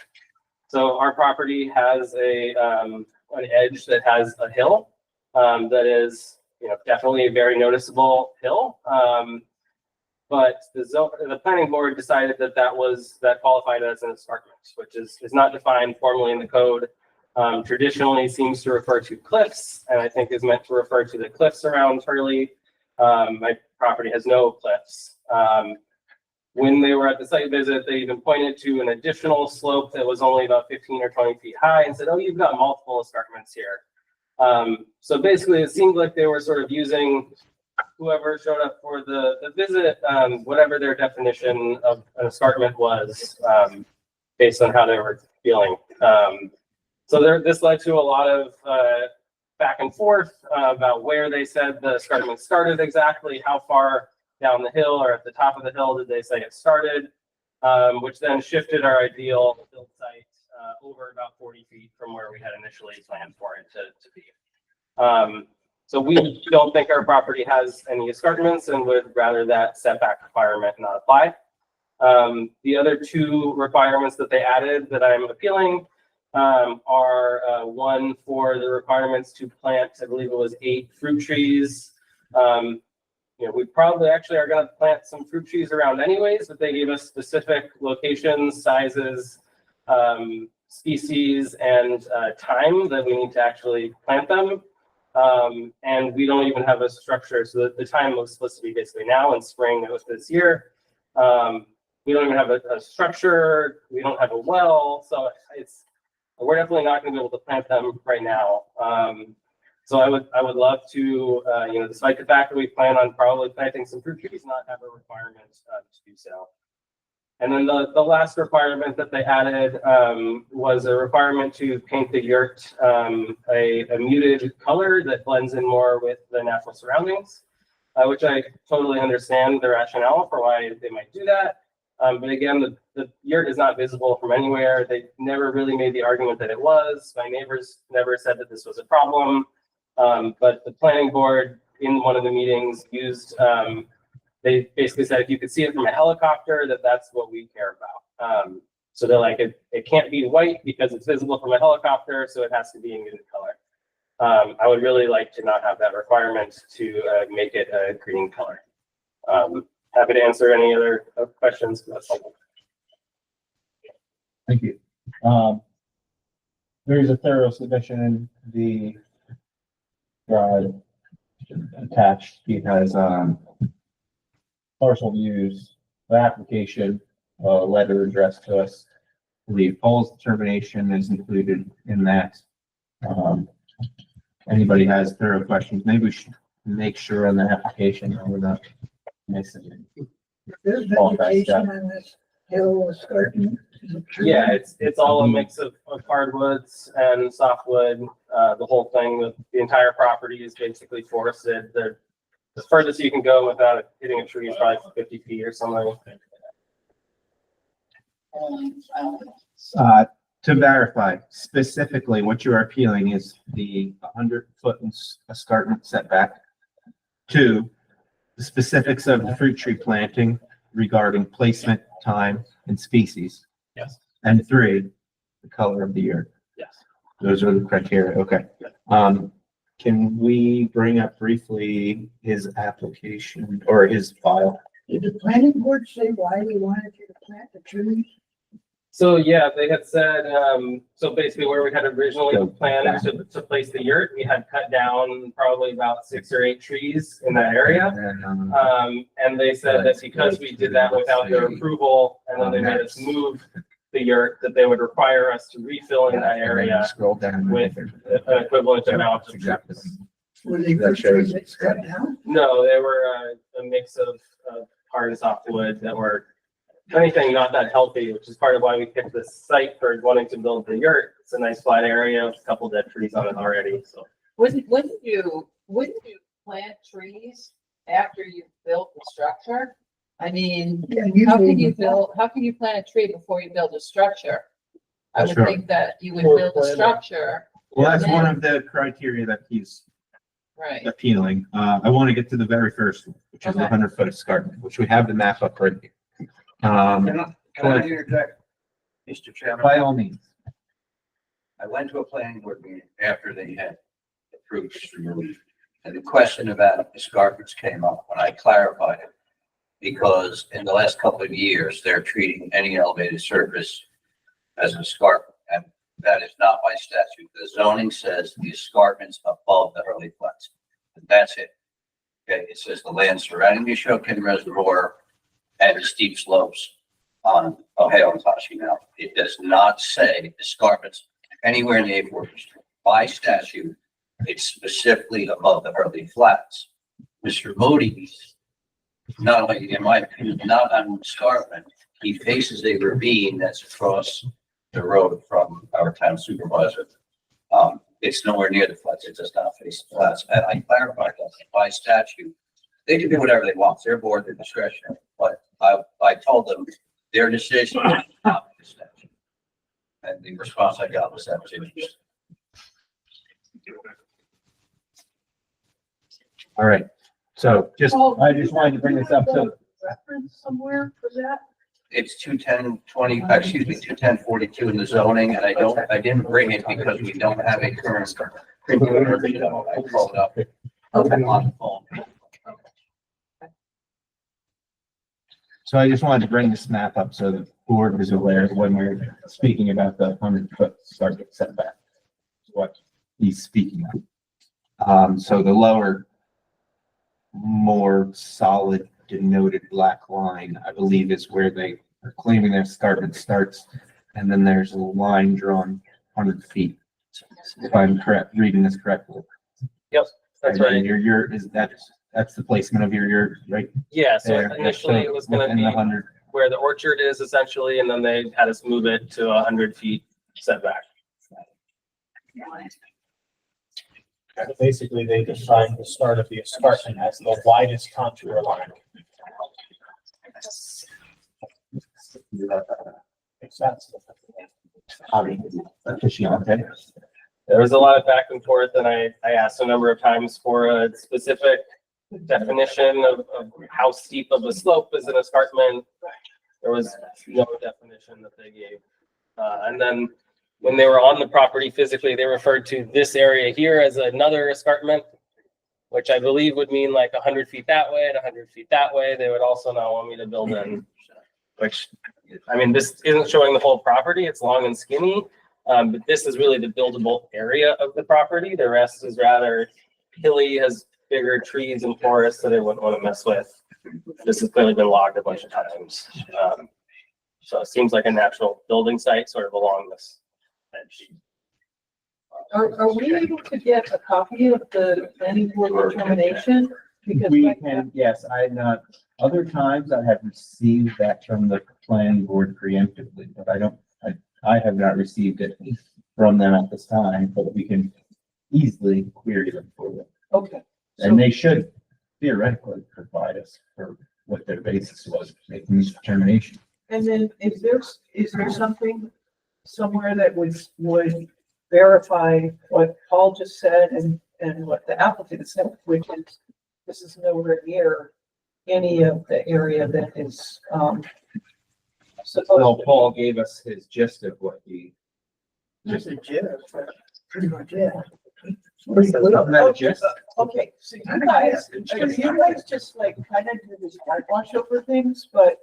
So our property has an edge that has a hill that is, definitely a very noticeable hill. But the planning board decided that qualified as an escarpment, which is not defined formally in the code. Traditionally seems to refer to cliffs, and I think is meant to refer to the cliffs around Hurley. My property has no cliffs. When they were at the site visit, they even pointed to an additional slope that was only about 15 or 20 feet high and said, "Oh, you've got multiple escarpments here." So basically, it seemed like they were sort of using whoever showed up for the visit, whatever their definition of an escarpment was, based on how they were feeling. So this led to a lot of back and forth about where they said the escarpment started exactly, how far down the hill or at the top of the hill did they say it started, which then shifted our ideal build site over about 40 feet from where we had initially planned for it to be. So we don't think our property has any escarpments and would rather that setback requirement not apply. The other 2 requirements that they added that I'm appealing are one for the requirements to plant, I believe it was 8 fruit trees. We probably actually are going to plant some fruit trees around anyways, but they gave us specific locations, sizes, species, and time that we need to actually plant them. And we don't even have a structure. So the time was supposed to be basically now in spring of this year. we don't even have a structure, we don't have a well, so we're definitely not gonna be able to plant them right now. So I would love to, you know, despite the fact that we plan on probably planting some fruit trees, not have a requirement to do so. And then the last requirement that they added was a requirement to paint the yurt a muted color that blends in more with the natural surroundings, which I totally understand the rationale for why they might do that. But again, the yurt is not visible from anywhere. They never really made the argument that it was. My neighbors never said that this was a problem. But the planning board in one of the meetings used, they basically said, if you could see it from a helicopter, that's what we care about. So they're like, it can't be white because it's visible from a helicopter, so it has to be a muted color. I would really like to not have that requirement to make it a green color. Happy to answer any other questions. Thank you. There's a thorough submission, the attached, he has, parcel views, the application, letter addressed to us. I believe Paul's determination is included in that. Anybody has thorough questions, maybe we should make sure on the application that we're not missing it. There's Paul, that's vegetation on this hill escarpment. Yeah, it's all a mix of hardwoods and softwood. The whole thing, the entire property is basically forested. The furthest you can go without hitting a tree is probably 50 feet or something. To verify specifically what you are appealing is the 100-foot escarpment setback. 2, the specifics of the fruit tree planting regarding placement, time, and species. Yes. And 3, the color of the yurt. Yes. Those are the criteria. Okay. Can we bring up briefly his application or his file? Did the planning board say why they wanted you to plant the trees? So yeah, they had said, so basically where we had originally So, planned to place the yurt, we had cut down probably about 6 or 8 trees in that area. And they said that because we did that without their approval, and then they made us move the yurt, that they would require us to refill in that area Scroll down. with an equivalent amount of Exactly. trees. Were they That fruit shows- trees that's cut down? No, they were a mix of hard and softwood that were, if anything, not that healthy, which is part of why we picked this site for wanting to build the yurt. It's a nice flat area with a couple dead trees on it already, so. Wouldn't you plant trees after you've built the structure? I mean, Yeah, how can you plant a tree before you build a structure? I That's would right. think that you would Or build a plan it. structure, Well, that's one of the criteria that he's right? appealing. I want to get to the very first one, which is the Okay. 100-foot escarpment, which we have the map up right here. Can I interject, Mr. Chairman? By all means. I went to a planning board meeting after they had approved this removal. And the question about escarpments came up when I clarified it. Because in the last couple of years, they're treating any elevated surface as an escarpment. And that is not by statute. The zoning says the escarpments above the Hurley Flats. And that's it. Okay, it says the land surrounding the Ashokan Reservoir and the steep slopes on Ohio and Tashi now. It does not say escarpments anywhere in the A4 district. By statute, it's specifically above the Hurley Flats. Mr. Modi, not only, in my opinion, not on escarpment, he faces a ravine that's across the road from our town supervisor. It's nowhere near the flats. It does not face the flats. And I clarified that by statute, they can do whatever they want. It's their board, their discretion. But I told them their decision is not the statute. And the response I got was that was interesting. All right. So I just wanted to bring this up. So Reference somewhere for that? It's 210-20, excuse me, 210-42 in the zoning, and I didn't bring it because we don't have a current. I called up on the phone. So I just wanted to bring this map up so the board is aware of when we're speaking about the 100-foot escarpment setback. What he's speaking of. So the lower, more solid denoted black line, I believe, is where they claiming their escarpment starts, and then there's a line drawn 100 feet. If I'm correct, reading this correctly. That's And then right. Your, is that's the placement of your yurt, right? Yeah, so there. initially it was gonna Within be the 100. where the orchard is essentially, and then they had us move it to 100 feet setback. So basically, they decide the start of the escarpment as the widest contour line. Makes sense. Okay. There was a lot of back and forth, and I asked a number of times for a specific definition of how steep of a slope is an escarpment. There was no definition that they gave. And then when they were on the property physically, they referred to this area here as another escarpment, which I believe would mean like 100 feet that way and 100 feet that way. They would also not want me to build in, which, I mean, this isn't showing the whole property. It's long and skinny. But this is really the buildable area of the property. The rest is rather hilly, has bigger trees and forests that they wouldn't want to mess with. This has clearly been logged a bunch of times. So it seems like a natural building site sort of along this edge. Are we able to get a copy of the planning board determination? Because We can, yes, other times I have received that from the planning board preemptively, but I have not received it from them at this time, but we can easily query them for them. Okay. So- And they should theoretically provide us for what their basis was making this determination. And then is there something somewhere that would verify what Paul just said and what the applicant said, which is this is nowhere near any of the area that is, Well, Paul gave us his gist of what he. Just a gist, pretty much, yeah. Not a gist. Okay, so you guys just like kind of do this whitewash over things, but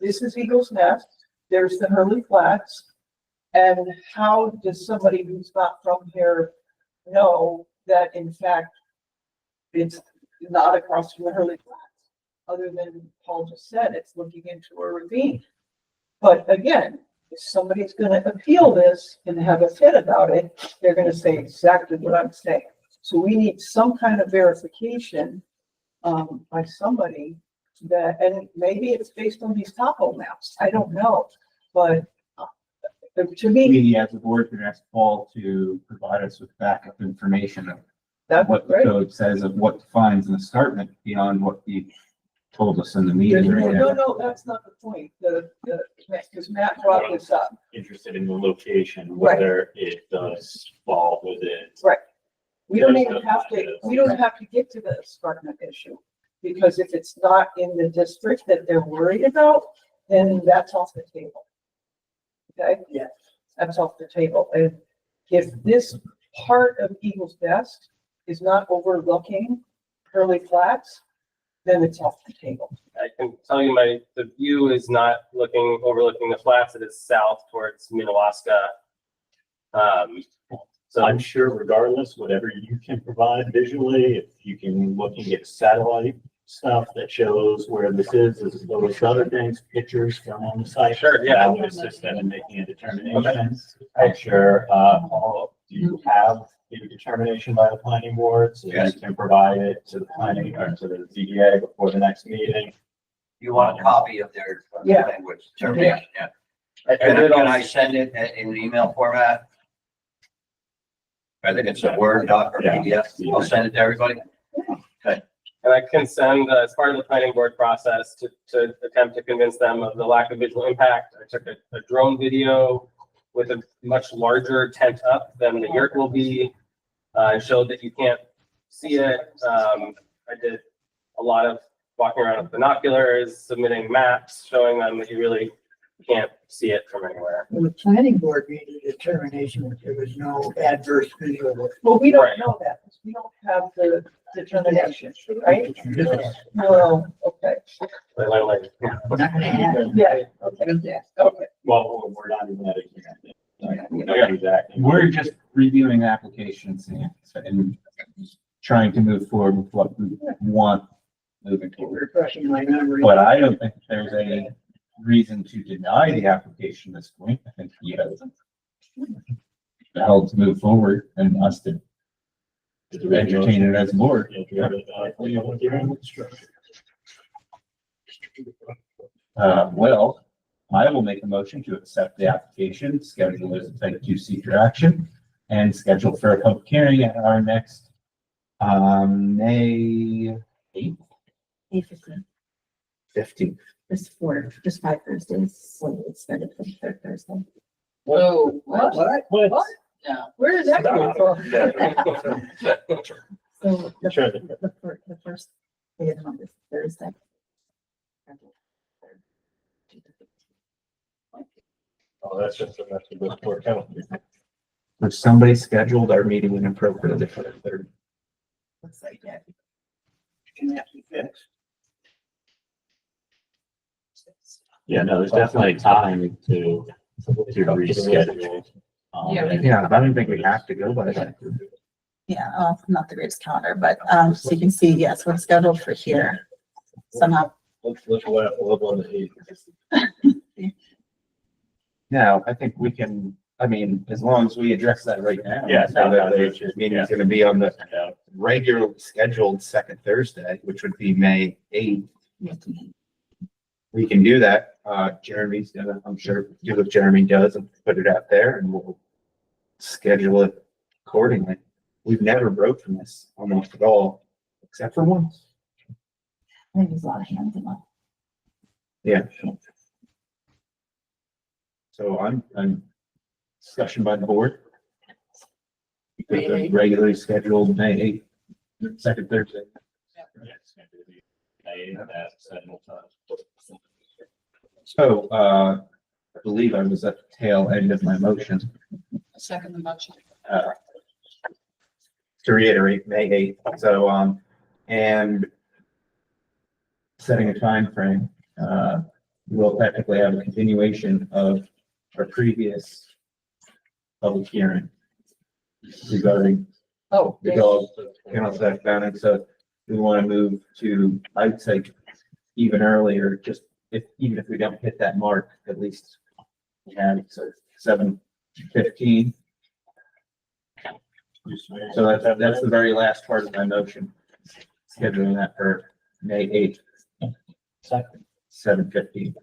this is Eagle's Nest, there's the Hurley Flats. And how does somebody who's not from here know that in fact it's not across from the Hurley Flats? Other than Paul just said, it's looking into a ravine. But again, if somebody's gonna appeal this and have a fit about it, they're gonna say exactly what I'm saying. So we need some kind of verification by somebody that, and maybe it's based on these topo maps, I don't know. But to me, We, as a board, can ask Paul to provide us with backup information of that was what the great. code says of what defines an escarpment beyond what he told us in the meeting. right now. No, that's not the point, because Matt brought this up. Interested in the location, Right. whether it does fall within. We don't even have to get to the escarpment issue, because if it's not in the district that they're worried about, then that's off the table. Okay? Yes. That's off the table. And if this part of Eagle's Nest is not overlooking Hurley Flats, then it's off the table. I can tell you the view is not overlooking the flats. It is south towards Minnewaska. So I'm sure regardless, whatever you can provide visually, if you can look and get satellite stuff that shows where this is, as well as other things, pictures from on the site. Sure, yeah. That would assist them in making a determination. I'm sure, Paul, do you have a determination by the planning board? So Yes. you can provide it to the planning or to the ZBA before the next meeting. You want a copy of their Yeah. language determination, yeah. I Can did I also, send it in an email format? I think it's a Word doc or PDF. I'll send it to everybody. and I can send, as part of the planning board process to attempt to convince them of the lack of visual impact. I took a drone video with a much larger tent up than the yurt will be. And showed that you can't see it. I did a lot of walking around with binoculars, submitting maps, showing them that you really can't see it from anywhere. The planning board made a determination that there was no adverse visual. Well, we don't Right. know that, because we don't have the determination, right? Well, okay, But I'm like, yeah, okay. Well, we're not even at it. We know exactly. We're just reviewing applications and trying to move forward with what we want moving forward. Refreshing my memory. But I don't think there's any reason to deny the application at this point. I think he has the hell to move forward and us to entertain it as a board. Well, I will make a motion to accept the application, schedule as a type 2 secret action, and schedule for a public hearing at our next, May 8th, 15th. Just 5 Thursdays, so it's scheduled for the 3rd Thursday. Whoa, what? What? No. Where did that come from? So Sure. the first day of the month is Thursday. Oh, that's just, that's a good for calendar. If somebody scheduled our meeting inappropriately for the 3rd. Looks like that. Can have to be fixed. Yeah, no, there's definitely time to reschedule. Yeah, we- Yeah, I don't think we have to go by that. Yeah, not the greatest calendar, but, so you can see, yes, we're scheduled for here somehow. Let's live on the 8th. No, I think we can, I mean, as long as we address that right now. Yeah, So that no, the meeting's gonna be on the Yeah. regularly scheduled second Thursday, which would be May 8th. We can do that. Jeremy's gonna, I'm sure, do what Jeremy does and put it out there and we'll schedule it accordingly. We've never broken this almost at all, except for once. I think there's a lot of hands in that. Yeah. So I'm discussion by the board. Because the regularly scheduled May 8th, second Thursday. So, I believe I was at the tail end of my motion. Second the motion. To reiterate, May 8th, so, and setting a time frame. We'll technically have a continuation of our previous public hearing regarding Oh, the dog kennel set bounding, so we want to move to, I'd say, even earlier, just even if we don't hit that mark, at least we have, so 7:15. So that's the very last part of my motion, scheduling that for May 8th. 7:15.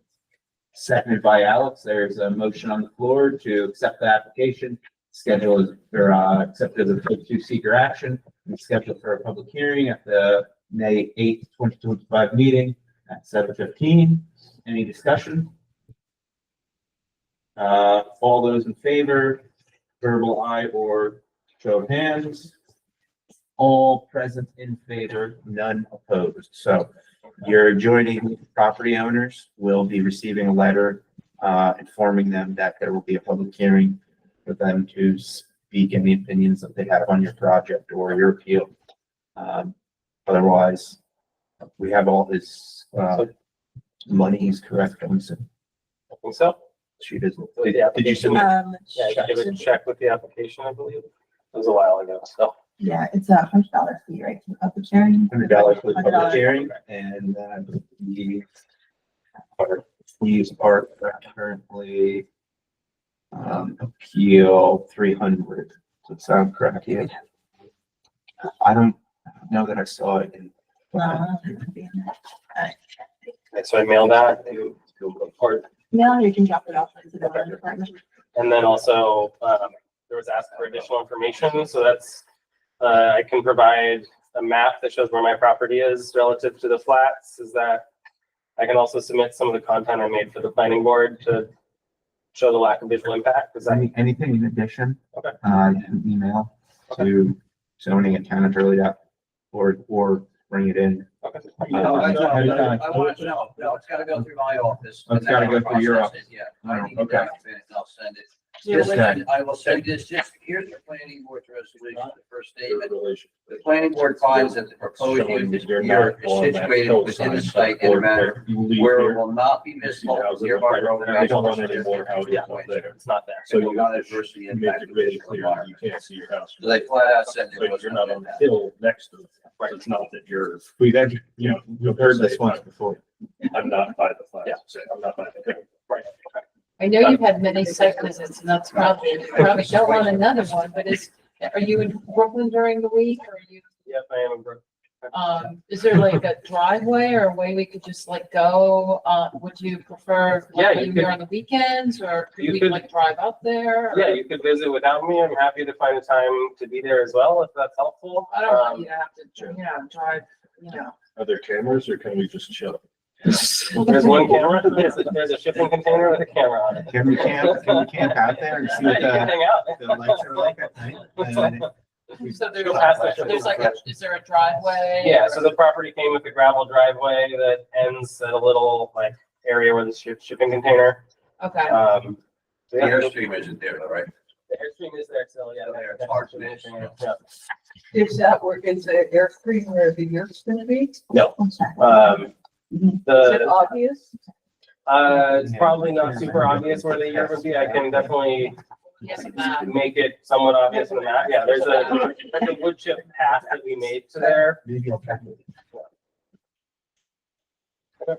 Seconded by Alex. There's a motion on the floor to accept the application, schedule as, or, accept as a type 2 seeker action, and schedule for a public hearing at the May 8th, 2025 meeting at 7:15. Any discussion? All those in favor, verbal aye or show of hands. All present in favor, none opposed. So your adjoining property owners will be receiving a letter informing them that there will be a public hearing for them to speak any opinions that they have on your project or your appeal. Otherwise, we have all his money. He's correct. I think so. She doesn't. Did you submit? Yeah, Give a check with the application, I believe. It was a while ago, so. yeah, it's $100 fee, right, for the public hearing. $100 for the public $100. hearing, and the our fees are currently appeal 300. Does it sound correct? Yeah. I don't know that I saw it in. So I mailed that to report. No, you can drop it off to the department. And then also, there was asked for additional information, so that's, I can provide a map that shows where my property is relative to the flats. Is that, I can also submit some of the content I made for the planning board to show the lack of visual impact. Is that? Anything in addition? Okay. You can email to zoning@townofhurley.org or bring it in. Okay. No, I want to know, no, it's gotta go through my office. Oh, it's gotta go through your Process it, office. Yeah. I need the Okay. document, I'll send it Just, Okay. I will say this, just here's the planning board's resolution, the first statement. The planning board finds that the proposed use here is situated within the site in a manner where it will not be visible from nearby road. They don't want any more houses up there. It's not there. So It will you not adversely make impact it the really visual clear that environment. you can't see your house. So they flat out said it But was you're not on the that. hill next to it. Right, it's not that you're, We then, you know, you've heard this once before. I'm not by the flag. Yeah. I'm not by the hill. Right. I know you've had many site visits and that's probably, you probably don't want another one, but are you in Brooklyn during the week or are you? Yep, I am in Brooklyn. Is there like a driveway or a way we could just like go? Would you prefer Yeah, like you maybe could- on the weekends or could you we could- like drive up there? or- Yeah, you could visit without me. I'm happy to find a time to be there as well, if that's helpful. I don't want you to have to, drive, Are there cameras or can we just chill? There's one camera, there's a shipping container with a camera on it. Can we camp out there and see Yeah, what you can hang out. the lights are like at night? So Go past the there's like is there a driveway? Yeah, so the property came with a gravel driveway that ends at a little like area where the shipping container. Okay, So The yeah, airstream isn't there, though, right? the airstream is there still, yeah. There, it's hard to finish. Yeah. Is that where, is the airstream where the yurt's gonna be? No, Is it the, obvious? it's probably not super obvious where the year would be. I can definitely yes, map. make it somewhat obvious in the map. Yeah, there's a wood chip path that we made to there. All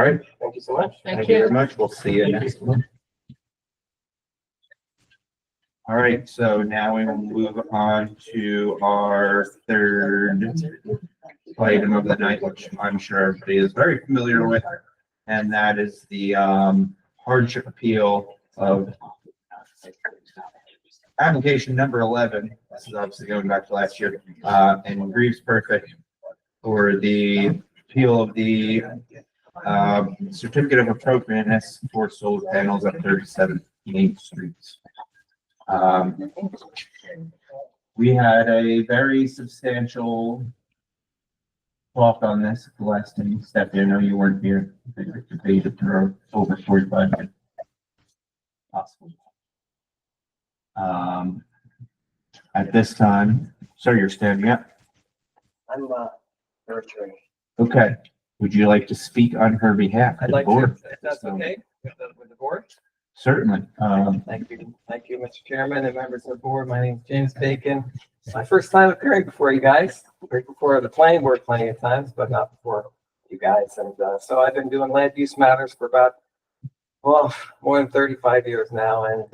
right, Thank you so much. Thank very you. much. We'll see you next month. All right, so now we will move on to our third item of the night, which I'm sure everybody is very familiar with. And that is the hardship appeal of application number 11. This is obviously going back to last year, and Greaves Perfect for the appeal of the certificate of appropriateness for solar panels at 37 Main Street. We had a very substantial talk on this at the last time you stepped in. I know you weren't here. They debated for over 45 minutes. Possible. At this time, sir, you're standing up. I'm, nurturing. Okay. Would you like to speak on her behalf? to I'd the like to, board? if that's okay, with the board. Certainly. Thank you, Mr. Chairman and members of the board. My name is James Bacon. It's my first time appearing before you guys, before the planning board plenty of times, but not before you guys. And, so I've been doing land use matters for about, well, more than 35 years now. And,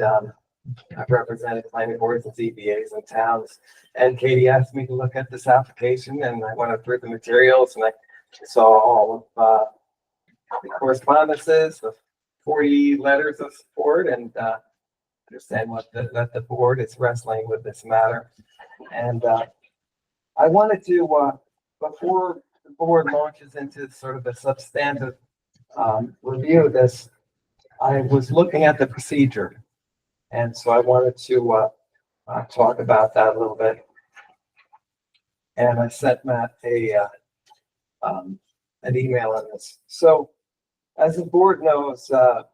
I've represented planning boards and ZBAs in towns. And Katie asked me to look at this application and I went through the materials and I saw all of, the correspondences, the 40 letters of support and, understand that the board is wrestling with this matter. And, I wanted to, before the board launches into sort of a substantive, review of this, I was looking at the procedure. And so I wanted to talk about that a little bit. And I sent Matt an email on this. So as the board knows, the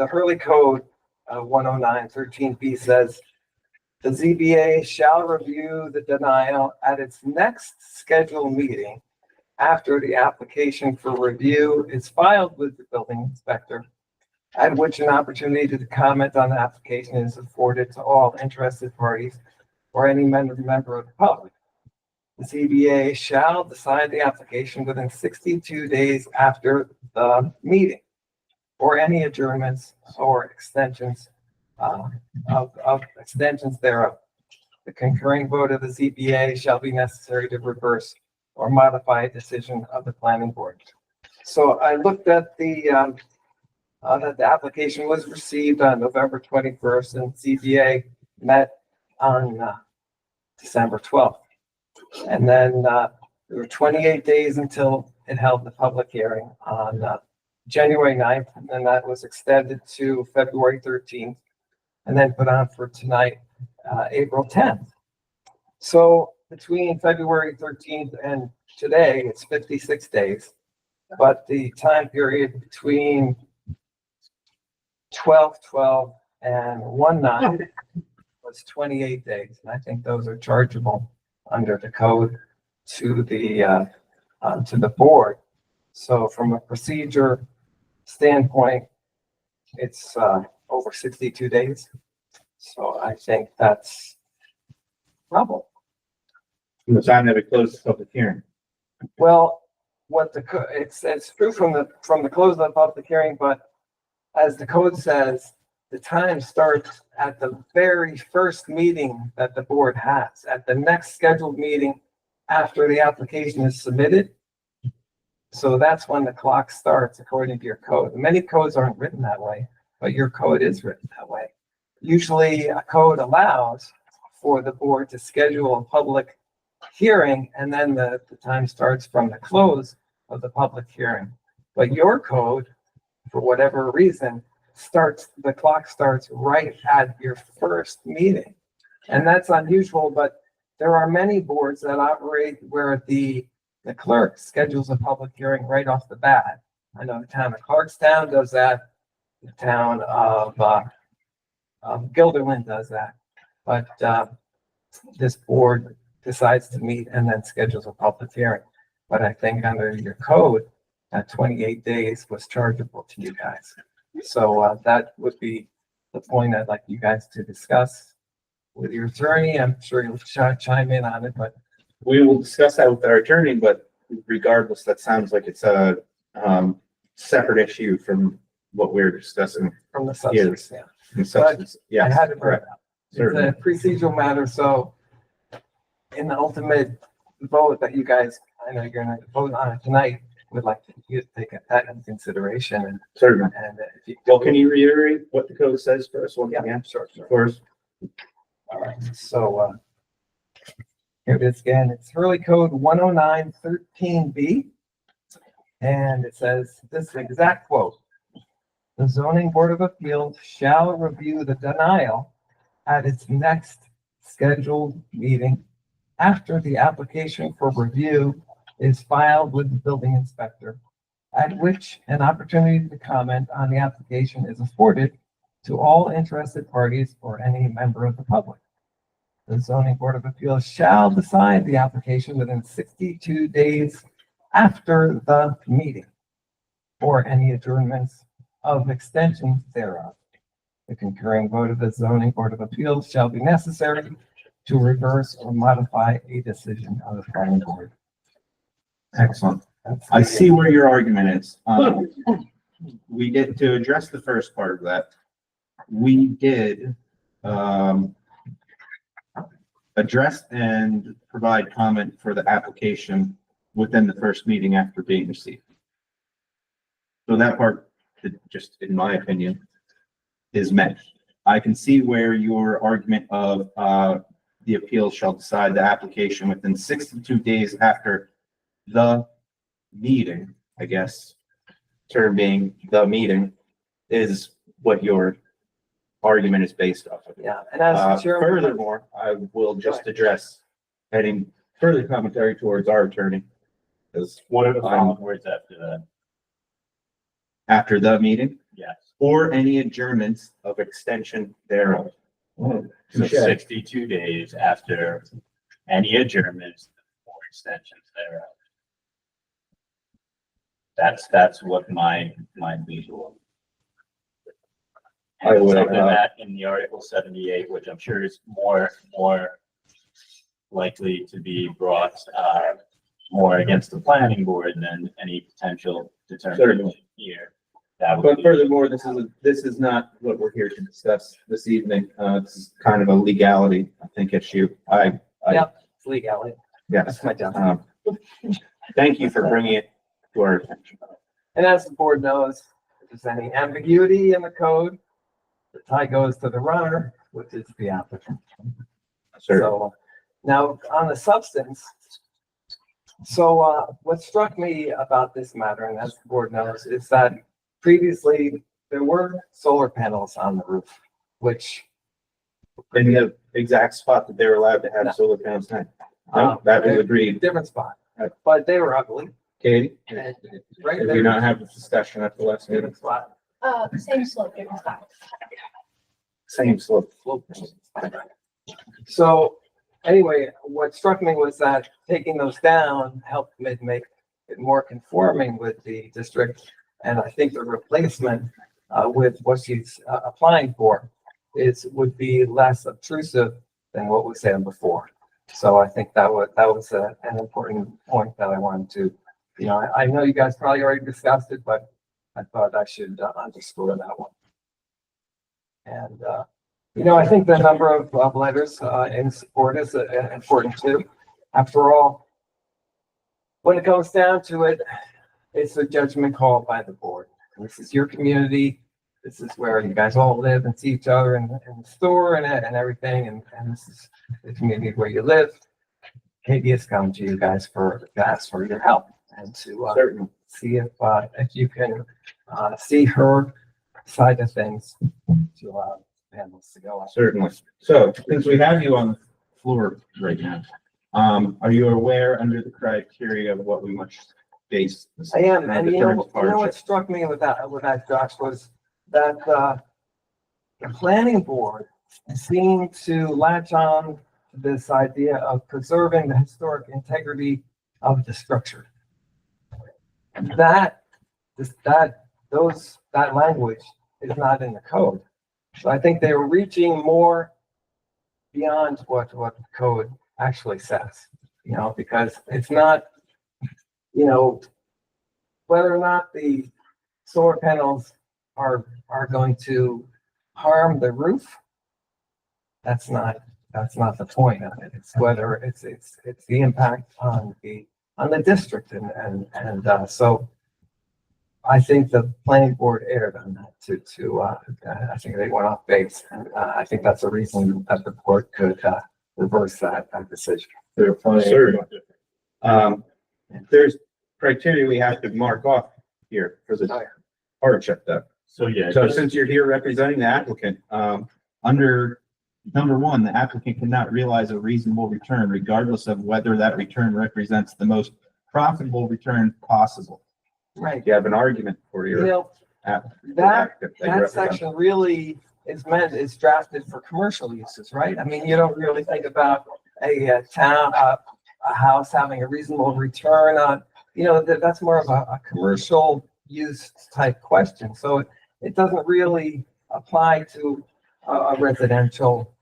Hurley Code 109.13b says the ZBA shall review the denial at its next scheduled meeting after the application for review is filed with the building inspector, at which an opportunity to comment on the application is afforded to all interested parties or any member of the public. The ZBA shall decide the application within 62 days after the meeting, or any adjournments or extensions of extensions thereof. The concurring vote of the ZBA shall be necessary to reverse or modify a decision of the planning board. So I looked at that the application was received on November 21st and ZBA met on December 12th. And then there were 28 days until it held the public hearing on January 9th, and then that was extended to February 13th, and then put on for tonight, April 10th. So between February 13th and today, it's 56 days. But the time period between 12/12 and 1/9 was 28 days. And I think those are chargeable under the code to the board. So from a procedure standpoint, it's over 62 days. So I think that's problem. From the time that we closed the public hearing. Well, it's true from the close of the public hearing, but as the code says, the time starts at the very first meeting that the board has, at the next scheduled meeting after the application is submitted. So that's when the clock starts according to your code. Many codes aren't written that way, but your code is written that way. Usually a code allows for the board to schedule a public hearing, and then the time starts from the close of the public hearing. But your code, for whatever reason, the clock starts right at your first meeting. And that's unusual, but there are many boards that operate where the clerk schedules a public hearing right off the bat. I know the town of Clarkstown does that. The town of Guilderland does that. But this board decides to meet and then schedules a public hearing. But I think under your code, that 28 days was chargeable to you guys. So that would be the point I'd like you guys to discuss with your attorney. I'm sure you'll chime in on it, but We will discuss that with our attorney, but regardless, that sounds like it's a separate issue from what we're discussing. from the substance, yeah. In substance, I yes, had to bring correct. it up. It's Certainly. a procedural matter, so in the ultimate vote that you guys, I know you're gonna vote on it tonight, would like you to take that into consideration and, Certainly. if you. Well, can you reiterate what the code says first? Once again? Sure. Of course. All right, so, here it is again. It's Hurley Code 10913B. And it says, this exact quote: "The zoning board of appeals shall review the denial at its next scheduled meeting after the application for review is filed with the building inspector, at which an opportunity to comment on the application is afforded to all interested parties or any member of the public. The zoning board of appeals shall decide the application within 62 days after the meeting, or any adjournments of extensions thereof. The concurring vote of the zoning board of appeals shall be necessary to reverse or modify a decision of the planning board." Excellent. I see where your argument is. We did, to address the first part of that, we did, address and provide comment for the application within the first meeting after being received. So that part, just in my opinion, is met. I can see where your argument of, the appeal shall decide the application within 62 days after the meeting, I guess, term being the meeting, is what your argument is based off of. Yeah, and as chairman. Furthermore, I will just address any further commentary towards our attorney. Because What are the following words after that? after the meeting, Yes. or any adjournments of extension thereof. So Touche. 62 days after any adjournments or extensions thereof. That's what my visual. I would, Something that in the Article 78, which I'm sure is more likely to be brought, more against the planning board than any potential determination here. That would But be, furthermore, this is not what we're here to discuss this evening. This is kind of a legality, I think, issue. Yeah, it's legality. Yes. That's my job. Thank you for bringing it to our attention. And as the board knows, if there's any ambiguity in the code, the tie goes to the runner, which is the applicant. So now on the substance, so what struck me about this matter, and as the board knows, is that previously there were solar panels on the roof, which In the exact spot that they were allowed to have solar panels now. No, that was agreed. different spot, but they were ugly. Katie, Right did we there, not have this discussion at the last meeting? different spot. Same slope, different spot. Same slope. So anyway, what struck me was that taking those down helped make it more conforming with the district. And I think the replacement with what she's applying for would be less obtrusive than what was said before. So I think that was an important point that I wanted to, I know you guys probably already discussed it, but I thought I should underscore that one. And, I think the number of letters in support is important too. After all, when it comes down to it, it's a judgment call by the board. This is your community. This is where you guys all live and see each other in the store and everything. And this is the community where you live. Katie has come to you guys to ask for your help and to see if you can see her side of things to allow panels to go on. Certainly. So since we have you on the floor right now, are you aware under the criteria of what we must base? this I am, on and the you terms know of what hardship? struck me with that, Josh, was that the planning board seemed to latch on to this idea of preserving the historic integrity of the structure. That language is not in the code. So I think they were reaching more beyond what the code actually says, because it's not, whether or not the solar panels are going to harm the roof. That's not the point of it. It's whether it's the impact on the district and so I think the planning board erred on that I think they went off base. And I think that's a reason that the court could reverse that decision. Certainly. There's criteria we have to mark off here for the hardship though. So, yeah. So since you're here representing the applicant, under number one, the applicant cannot realize a reasonable return regardless of whether that return represents the most profitable return possible. Right. You have an argument for your That section really is drafted for commercial uses, right? I mean, you don't really think about a house having a reasonable return on, that's more of a commercial use type question. So it doesn't really apply to a residential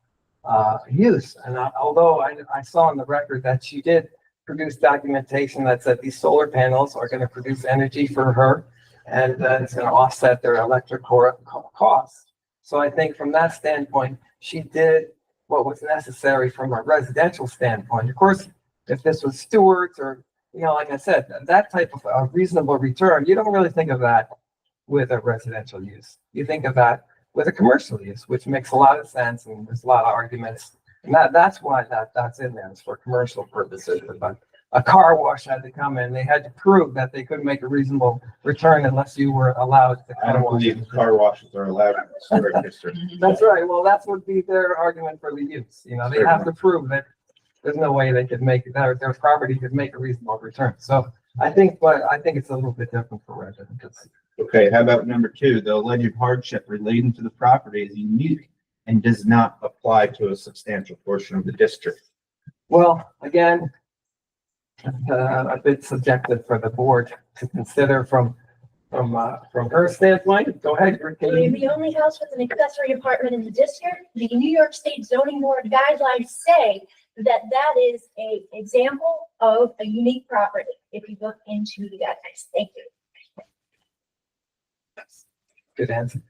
use. And although I saw on the record that she did produce documentation that said these solar panels are going to produce energy for her and it's going to offset their electric costs. So I think from that standpoint, she did what was necessary from a residential standpoint. Of course, if this was Stewart's or, like I said, that type of a reasonable return, you don't really think of that with a residential use. You think of that with a commercial use, which makes a lot of sense and there's a lot of arguments. And that's why that's in there. It's for commercial purposes. But a car wash had to come in. They had to prove that they couldn't make a reasonable return unless you were allowed to. I don't believe car washes are allowed in the historic district. That's right. Well, that would be their argument for the use. They have to prove that there's no way they could make their property could make a reasonable return. So I think it's a little bit different for residents. Okay, how about number two? The alleged hardship relating to the property is unique and does not apply to a substantial portion of the district. Well, again, a bit subjective for the board to consider from her standpoint. Go ahead, We're Katie. the only house with an accessory apartment in the district. The New York State zoning board guidelines say that is a example of a unique property. If you look into the guidelines, thank you. Good answer.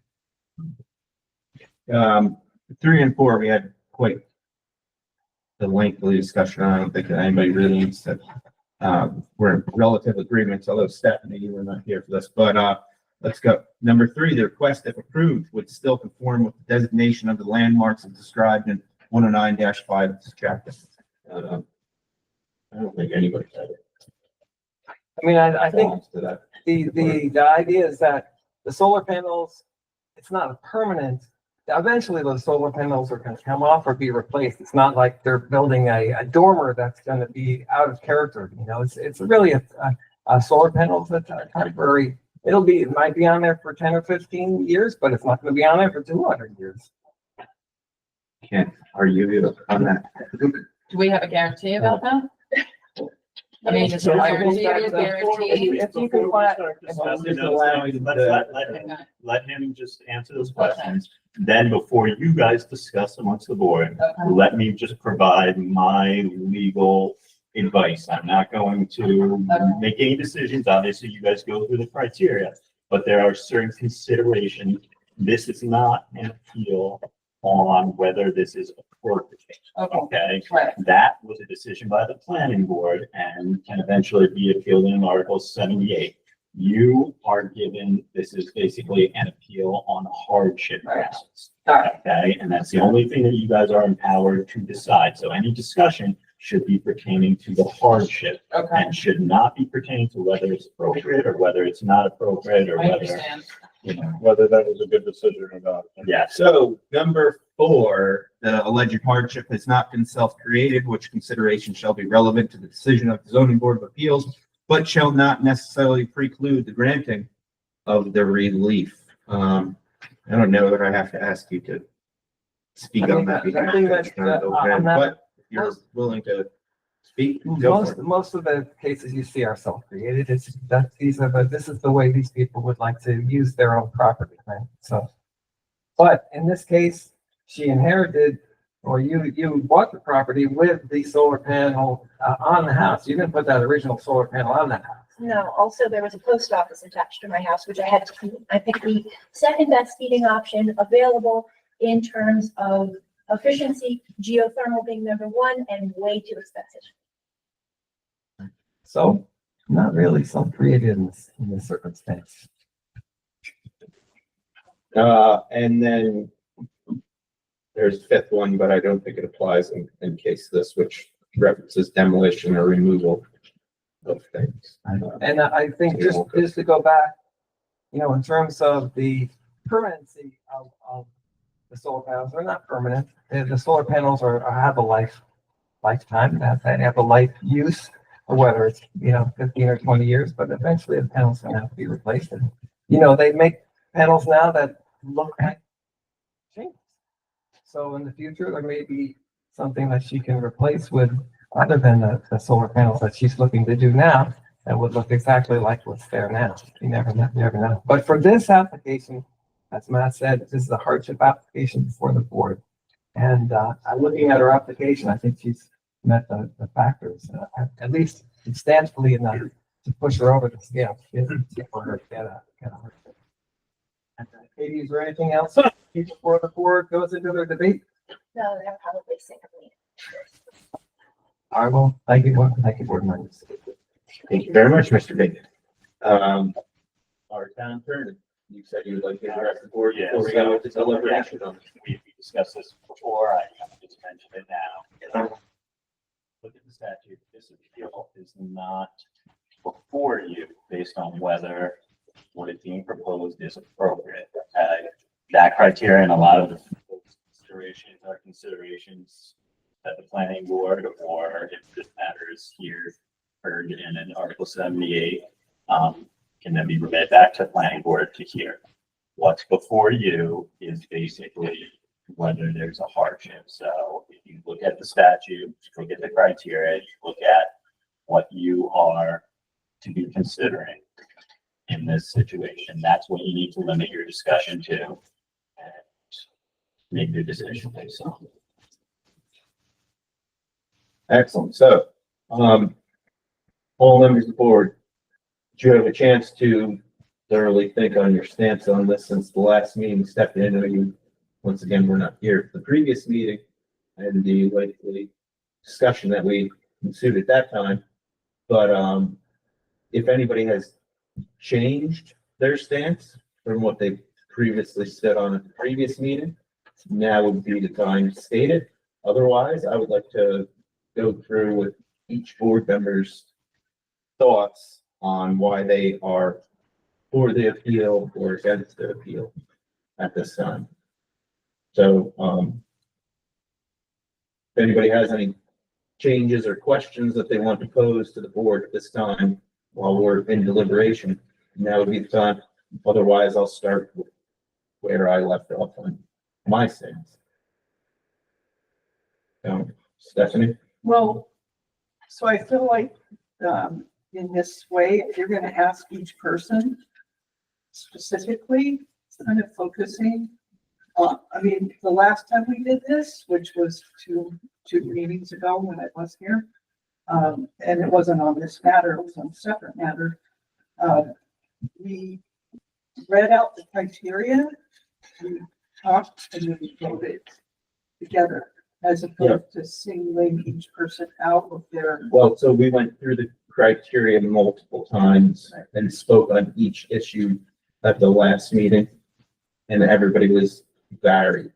3 and 4, we had quite the lengthy discussion. I don't think that anybody really needs to, we're in relative agreements, although Stephanie, you were not here for this, but let's go. Number 3, the request, if approved, would still conform with the designation of the landmarks as described in 109-5 of this chapter. I don't think anybody said it. I mean, I think Belongs to that. the idea is that the solar panels, it's not a permanent. Eventually, those solar panels are going to come off or be replaced. It's not like they're building a dormer that's going to be out of character. It's really a solar panels that's temporary. It might be on there for 10 or 15 years, but it's not going to be on there for 200 years. can't argue on that. Do we have a guarantee about that? I mean, is there a guarantee? If you can find. Let him just answer those questions. Then before you guys discuss amongst the board, Okay. let me just provide my legal advice. I'm not going to make any decisions. Obviously, you guys go through the criteria, but there are certain considerations. This is not an appeal on whether this is appropriate. Okay, Right. that was a decision by the planning board and can eventually be appealed in Article 78. You are given, this is basically an appeal on hardship grounds. Okay, and that's the only thing that you guys are empowered to decide. So any discussion should be pertaining to the hardship Okay, and should not be pertaining to whether it's appropriate or whether it's not appropriate or I whether, understand. you know, Whether that was a good decision or not. yeah. So number 4, the alleged hardship has not been self-created, which consideration shall be relevant to the decision of the zoning board of appeals, but shall not necessarily preclude the granting of the relief. I don't know that I have to ask you to speak on that. I think that's, But if you're willing to speak, go for it. Most of the cases you see are self-created. It's that this is the way these people would like to use their own property, right? So, but in this case, she inherited, or you bought the property with the solar panel on the house. You didn't put that original solar panel on the house. No, also there was a post office attached to my house, which I had to, I picked the second best heating option available in terms of efficiency, geothermal being number 1 and way too expensive. So, not really self-created in this circumstance. And then there's a 5th one, but I don't think it applies in case this, which references demolition or removal of things. And I think just to go back, in terms of the permanency of the solar panels, they're not permanent. The solar panels have a lifetime, they have a life use, or whether it's, 15 or 20 years, but eventually the panels gonna have to be replaced. And, they make panels now that look like shingles. So in the future, there may be something that she can replace with other than the solar panels that she's looking to do now that would look exactly like what's there now. You never know. But for this application, as Matt said, this is a hardship application before the board. And looking at her application, I think she's met the factors, at least substantially enough to push her over the scale. For her to get a hardship. And, Katie, is there anything else before the board goes into their debate? No, they're probably sick of me. I will. Thank you, board members. Thank you very much, Mr. Bacon. Our town attorney, you said you would like to address the board Yeah, before we go into deliberation on this. We discussed this before, I just mentioned it now. Look at the statute, this appeal is not before you based on whether what is being proposed is appropriate. That criteria and a lot of the considerations that the planning board, or if this matter is here heard in an Article 78, can then be remitted back to the planning board to hear. What's before you is basically whether there's a hardship. So if you look at the statute, look at the criteria, you look at what you are to be considering in this situation, that's what you need to limit your discussion to and make your decision based on. Excellent. So, all members of the board, did you have a chance to thoroughly think on your stance on this since the last meeting? Stepped in, and you, once again, we're not here for the previous meeting and the lengthy discussion that we ensued at that time. But, if anybody has changed their stance from what they previously said on a previous meeting, now would be the time to state it. Otherwise, I would like to go through with each board member's thoughts on why they are for the appeal or against the appeal at this time. So, if anybody has any changes or questions that they want to pose to the board at this time while we're in deliberation, now would be the time. Otherwise, I'll start with where I left off on my stance. Stephanie? Well, so I feel like, in this way, if you're gonna ask each person specifically, kind of focusing I mean, the last time we did this, which was two meetings ago when I was here, and it wasn't on this matter, it was on a separate matter. We read out the criteria, we talked, and then we voted together, as opposed to singling each person out of their. Well, so we went through the criteria multiple times and spoke on each issue at the last meeting. And everybody was varied.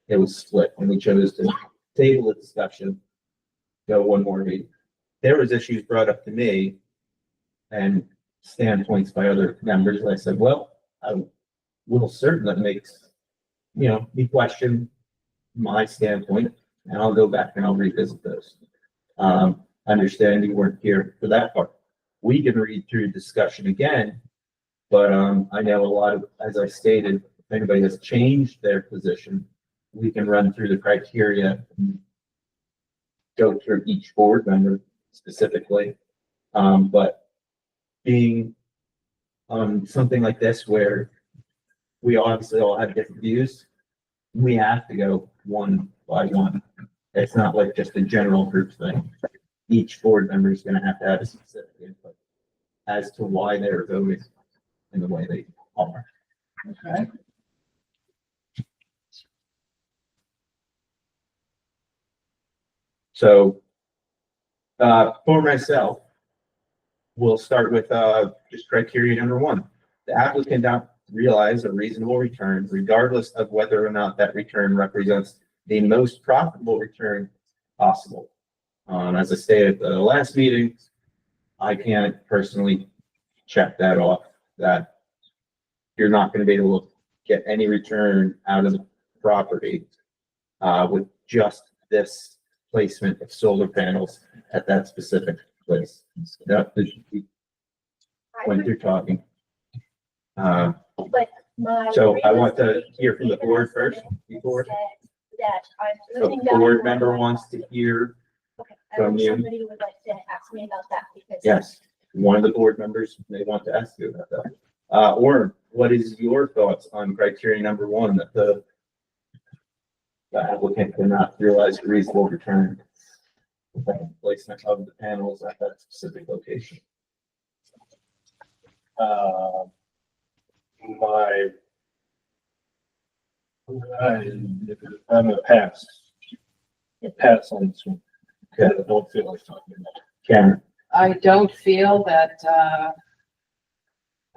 It was split, and we chose to table the discussion, go one more meeting. There was issues brought up to me and standpoints by other members. I said, well, I'm a little certain that makes, me question my standpoint, and I'll go back and I'll revisit those. Understand you weren't here for that part. We can read through discussion again, but I know a lot of, as I stated, if anybody has changed their position, we can run through the criteria, and go through each board member specifically. But being on something like this where we obviously all have different views, we have to go one by one. It's not like just a general group thing. Each board member is going to have a specific input as to why they're voting in the way they are. Okay. So, for myself, we'll start with, just criteria number one. The applicant not realize a reasonable return regardless of whether or not that return represents the most profitable return possible. As I stated at the last meeting, I can't personally check that off, that you're not going to be able to get any return out of the property, with just this placement of solar panels at that specific place. That we went through talking. But my. So I want to hear from the board first before. That I'm So losing that. board member wants to hear, Okay, from you. somebody would like to ask me about that because. yes, one of the board members may want to ask you about that. Or what is your thoughts on criteria number one, that the applicant cannot realize a reasonable return with the placement of the panels at that specific location? I'm a pass. Pass on this one. I don't feel like talking about it. Karen? I don't feel that,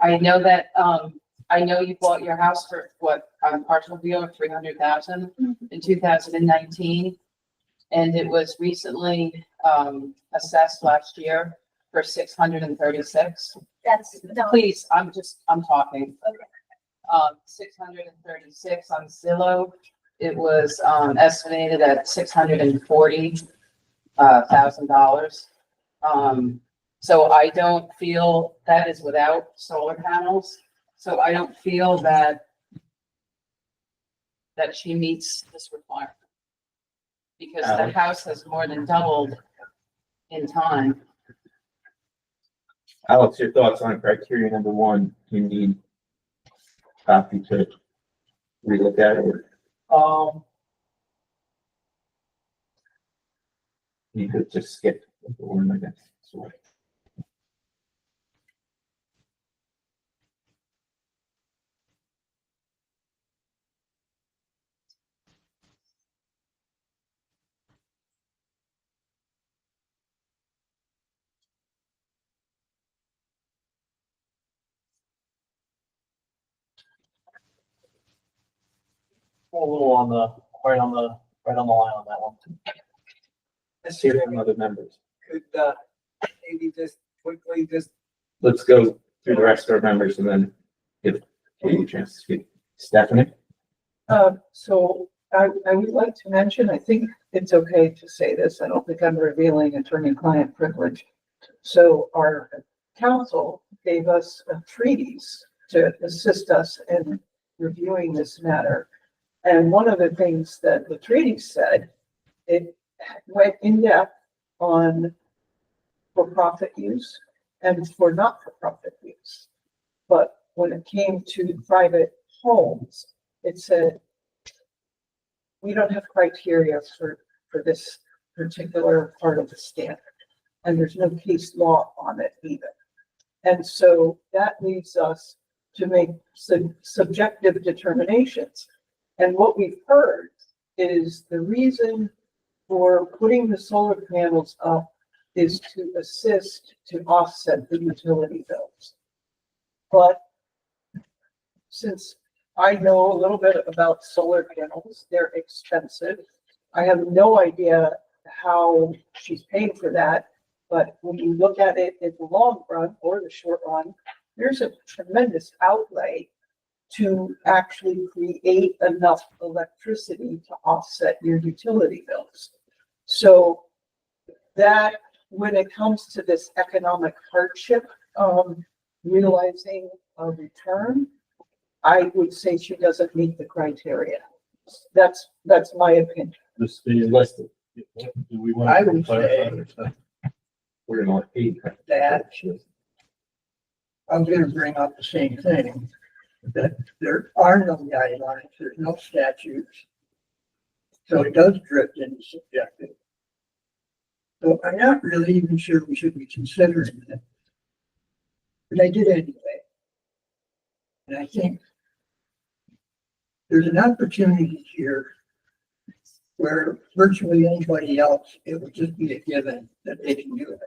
I know that, I know you bought your house for what, on partial view of 300,000 in 2019. And it was recently, assessed last year for 636. That's. no. Please, I'm talking. 636 on Zillow. It was, estimated at $640,000. So I don't feel that is without solar panels. So I don't feel that she meets this requirement. Because the house has more than doubled in time. Alex, your thoughts on criteria number one? You need copy to relook at it. You could just skip the one, I guess. So, A little right on the line on that one. let's hear from other members. Could, maybe just quickly, Let's go through the rest of our members and then give you a chance to speak. Stephanie? So I would like to mention, I think it's okay to say this. I don't think I'm revealing attorney-client privilege. So our counsel gave us a treatise to assist us in reviewing this matter. And one of the things that the treaty said, it went in depth on for-profit use and for not-for-profit use. But when it came to private homes, it said, we don't have criteria for this particular part of the standard. And there's no case law on it either. And so that leads us to make subjective determinations. And what we've heard is the reason for putting the solar panels up is to assist to offset the utility bills. But since I know a little bit about solar panels, they're expensive. I have no idea how she's paying for that. But when you look at it in the long run or the short run, there's a tremendous outlay to actually create enough electricity to offset your utility bills. So that when it comes to this economic hardship, realizing a return, I would say she doesn't meet the criteria. That's my opinion. The state listed. Do we want I to would clarify say- that? We're gonna let Pete. That I was gonna bring up the same thing, that there are no guidelines, there's no statutes. So it does drift into subjective. So I'm not really even sure we should be considering it. But I did anyway. And I think there's an opportunity here where virtually anybody else, it would just be a given that they can do it.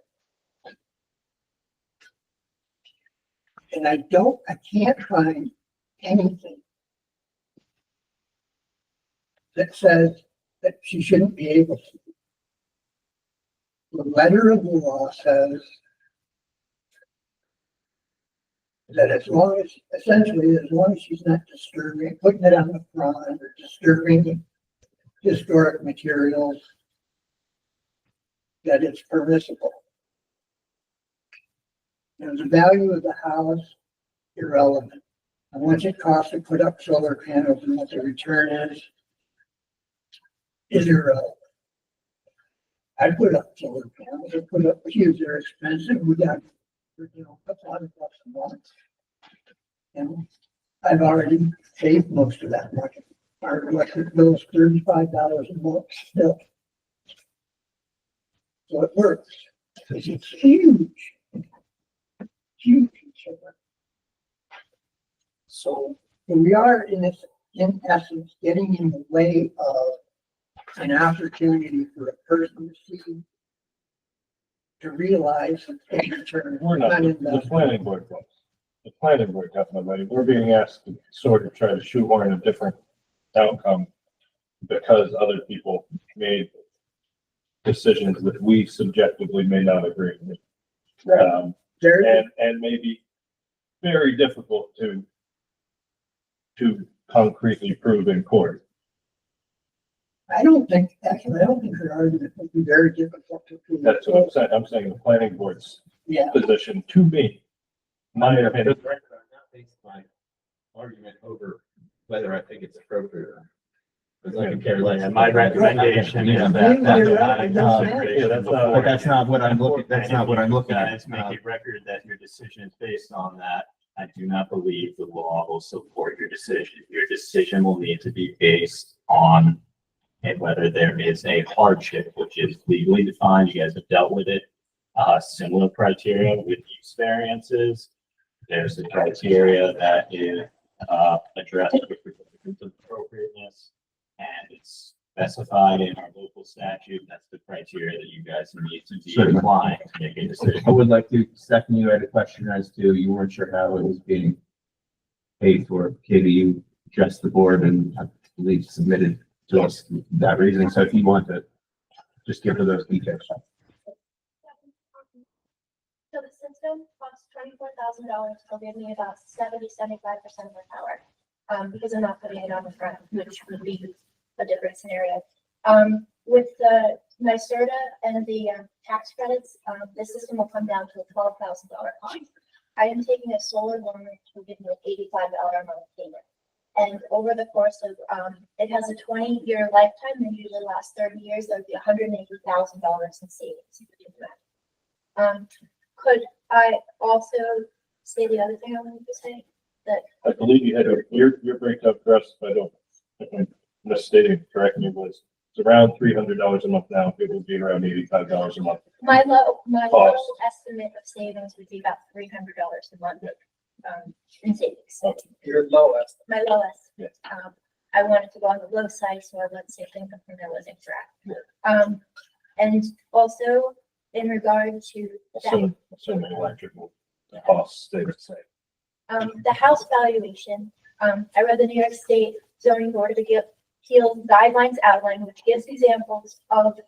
And I can't find anything that says that she shouldn't be able to. The letter of the law says that as long as, essentially, as long as she's not disturbing, putting it on the front or disturbing historic materials, that it's permissible. And the value of the house, irrelevant. How much it costs to put up solar panels and what the return is irrelevant. I put up solar panels, I put up huge, they're expensive, we got, $100 a month. And I've already saved most of that money. Our electric bill is $35 a month still. So it works. It's huge. Huge. So we are in essence, getting in the way of an opportunity for a person to see, to realize and take a return. We're not, the planning board was. The planning board definitely, we're being asked to sort of try to shoehorn a different outcome because other people made decisions that we subjectively may not agree with. And may be very difficult to concretely prove in court. I don't think her argument would be very difficult to prove. That's what I'm saying. I'm saying the planning board's position to me. My opinion. I'm not basing my argument over whether I think it's appropriate or not. Because I can care less. And my recommendation is that. But that's not what I'm looking, that's not what I'm looking at. Guys, make a record that your decision is based on that. I do not believe the law will support your decision. Your decision will need to be based on and whether there is a hardship, which is legally defined. You guys have dealt with it. Similar criteria with use variances. There's a criteria that is addressed with regard to appropriateness, and it's specified in our local statute. That's the criteria that you guys need to be Certainly. applying to make a decision. I would like to second you had a question as to, you weren't sure how it was being paid for. Katie, you addressed the board and I believe submitted to us that reasoning. So if you want to just give her those details. So the system costs $24,000. They'll give me about 75% of the power, because I'm not putting it on the front, which would be a different scenario. With the NYSERDA and the tax credits, the system will come down to a $12,000 cost. I am taking a solar loan to give me an $85 a month payment. And over the course of, it has a 20-year lifetime and usually lasts 30 years, there'd be $180,000 in savings. Could I also say the other thing I wanted to say? That I believe you had your breakup dress, if I'm misstating, correct me, was it's around $300 a month now. It would be around $85 a month. my low Cost. estimate of savings would be about $300 a month, in savings. Your lowest. My lowest. Yeah. I wanted to go on the low side, so I wouldn't say think of when I was incorrect. And also in regard to that, Assuming electrical costs stay the same. the house valuation, I read the New York State Zoning Board of Appeals guidelines outline, which gives examples of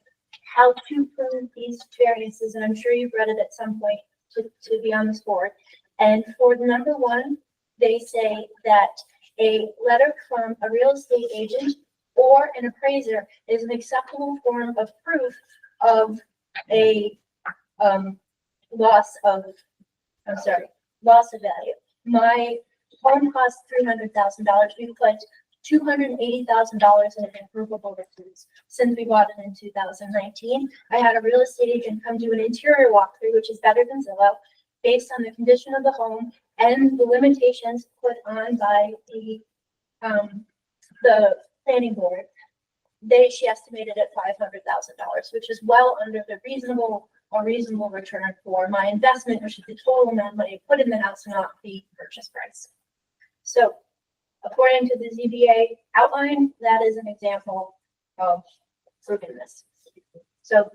how to prove these variances, and I'm sure you've read it at some point to be on this board. And for the number one, they say that a letter from a real estate agent or an appraiser is an acceptable form of proof of a loss of value. My home cost $300,000. We put $280,000 in improvable repairs since we bought it in 2019. I had a real estate agent come do an interior walkthrough, which is better than Zillow, based on the condition of the home and the limitations put on by the planning board. She estimated at $500,000, which is well under the reasonable return for my investment, which is the total amount of money put in the house, not the purchase price. So according to the ZBA outline, that is an example of proving this. So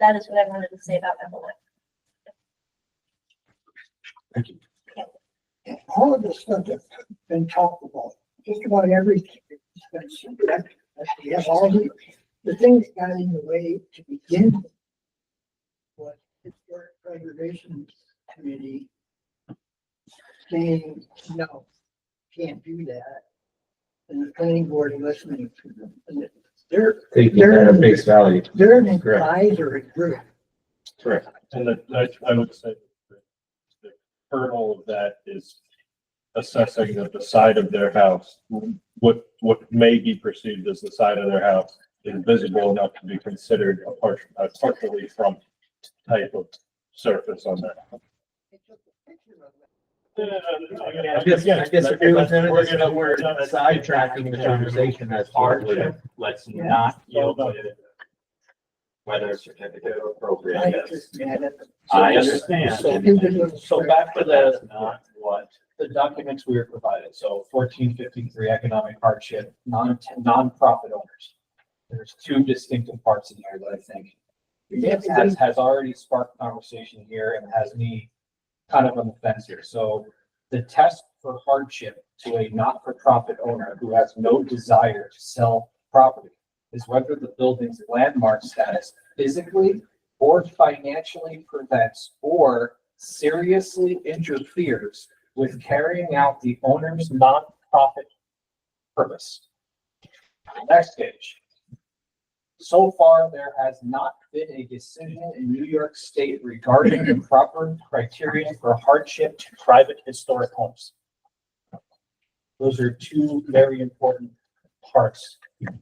that is what I wanted to say about number one. Thank you. All of this stuff that's been talked about, just about everything. We have all the things got in the way to begin with. What Historic Preservation Committee saying, no, can't do that. And the planning board listening to them. And Taking that at face value. they're an advisory group. Correct. And I would say the kernel of that is assessing that the side of their house, what may be perceived as the side of their house is visible enough to be considered a partially front type of surface on that. I disagree with him. We're sidetracking the conversation as hardly. Let's not yield to whether a certificate is appropriate. I understand. So back to That's the, not what, the documents we were provided. So 1453 economic hardship, non-profit owners. There's two distinctive parts in there that I think has already sparked conversation here and has me kind of on the fence here. So the test for hardship to a not-for-profit owner who has no desire to sell property is whether the building's landmark status physically or financially prevents or seriously interferes with carrying out the owner's non-profit purpose. Next stage. So far, there has not been a decision in New York State regarding the proper criteria for hardship to private historic homes. Those are two very important parts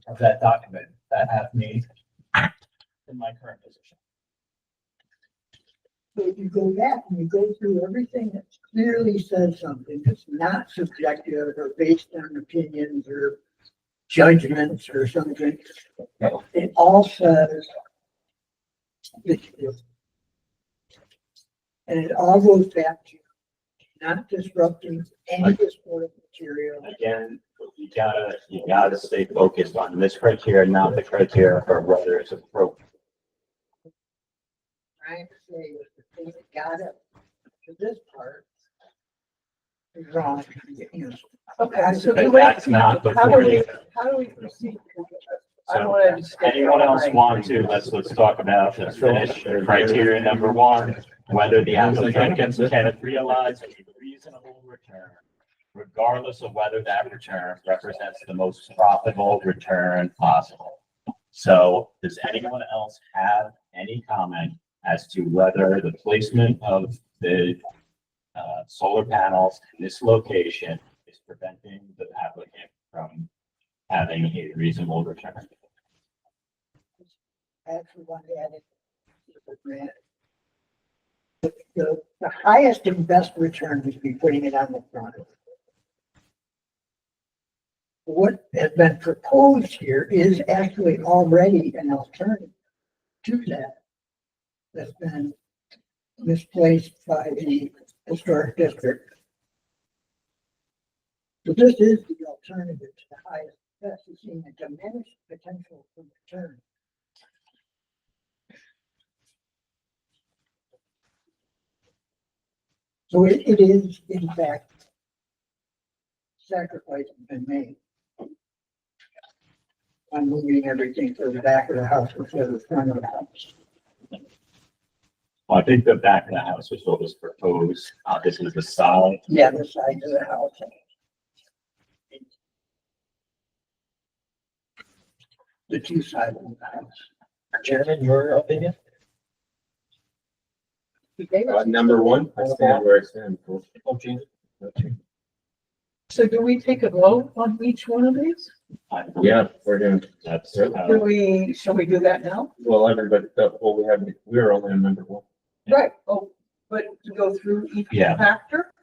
of that document that have me in my current position. So if you go back and you go through everything that clearly says something that's not subjective or based on opinions or judgments or something, it all says this is. And it all goes back to not disrupting any historic material. again, you gotta stay focused on this criteria, not the criteria for whether it's appropriate. Trying to say is the thing that got it to this part is wrong. You know. Okay, so But that's not how before do you. we proceed? I So, want to understand. anyone else want to, let's talk about, let's finish criteria number one, whether the applicant can realize a reasonable return, regardless of whether that return represents the most profitable return possible. So does anyone else have any comment as to whether the placement of the solar panels in this location is preventing the applicant having a reasonable return. I actually want to add it to the grant. The highest and best return would be putting it on the front. What has been proposed here is actually already an alternative to that. That's been misplaced by the historic district. So this is the alternative to the highest and best, is seeing a diminished potential for return. So it is, in fact, sacrifice has been made. I'm moving everything to the back of the house instead of the front of the house. Well, I think the back of the house was what was proposed. This is the side. Yeah, the side of the house. The two sides of the house. Chairman, your opinion? Number one, I stand where I stand. So do we take a vote on each one of these? Yeah, we're doing, That's, Shall we do that now? well, everybody, we're only on number one. Right, oh, but to go through each Yeah. factor,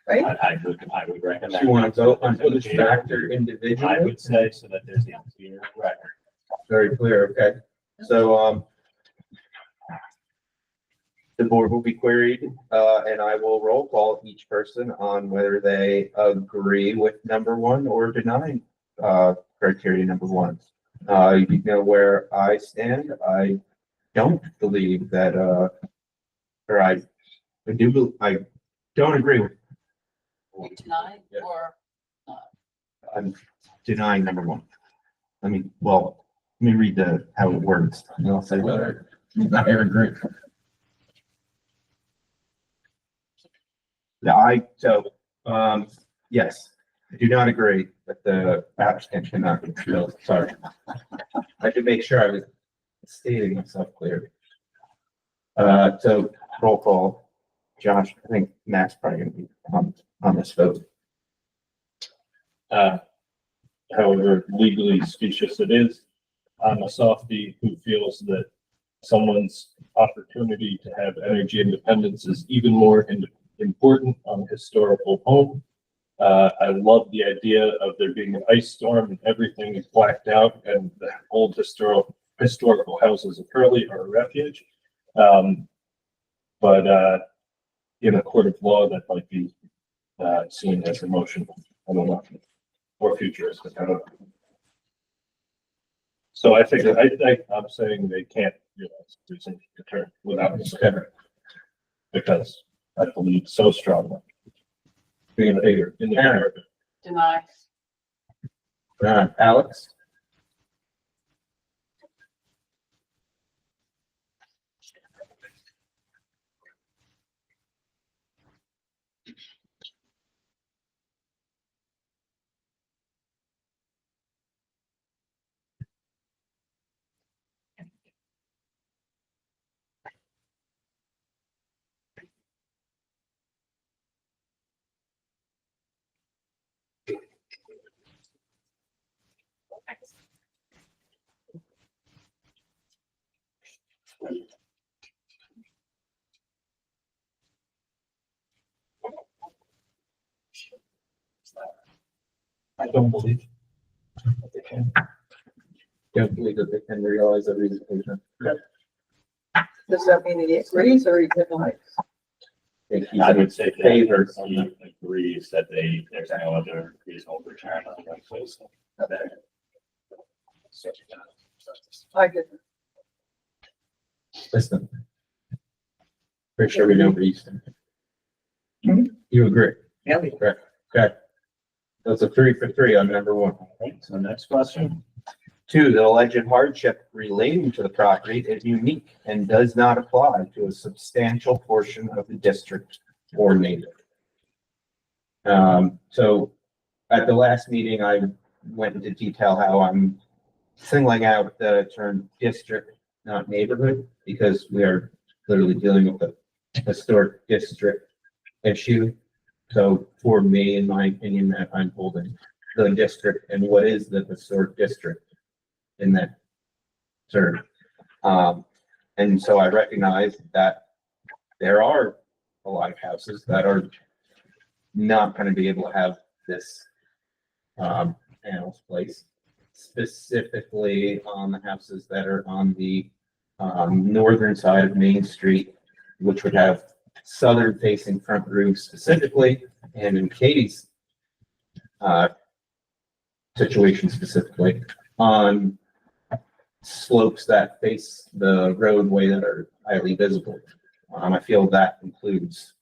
right? I would recommend. Do you want to vote on each factor I individually? would say so that there's the clear record. Very clear, okay. So, the board will be queried, and I will roll call each person on whether they agree with number one or deny, criteria number one. You know where I stand. I don't believe that, or I don't agree with, Tonight Yeah. or I'm denying number one. Let me read how it words, and I'll say whether I agree. Yes, I do not agree that the applicant cannot be filled, sorry. I had to make sure I was stating myself clearly. So roll call, Josh, I think Matt's probably gonna be on this vote. However legally specious it is, I'm a softie who feels that someone's opportunity to have energy independence is even more important on a historical home. I love the idea of there being an ice storm and everything is blacked out and the old historical houses of Hurley are a refuge. But in a court of law, that might be seen as emotional. I don't know. Or futuristic. I don't know. So I think I'm saying they can't realize there's a return without this because I believe so strongly. Being a hater in the narrative. deny. Alex? I don't believe that they can. Don't believe that they can realize every decision. Does that mean he agrees or he denies? I would say Favor. he agrees that there's no other reasonable return on the place. I didn't. Listen. Pretty sure we know reason. Hmm? You agree? Yeah. Correct. Okay. That's a 3 for 3 on number one. Okay, so next question. 2, the alleged hardship relating to the property is unique and does not apply to a substantial portion of the district or neighborhood. So at the last meeting, I went into detail how I'm singling out the term district, not neighborhood, because we are literally dealing with a historic district issue. So for me, in my opinion, that I'm holding the district and what is the historic district in that term. And so I recognize that there are a lot of houses that are not going to be able to have this panels placed, specifically on the houses that are on the northern side of Main Street, which would have southern facing front roofs specifically, and in Katie's situation specifically, on slopes that face the roadway that are highly visible. I feel that includes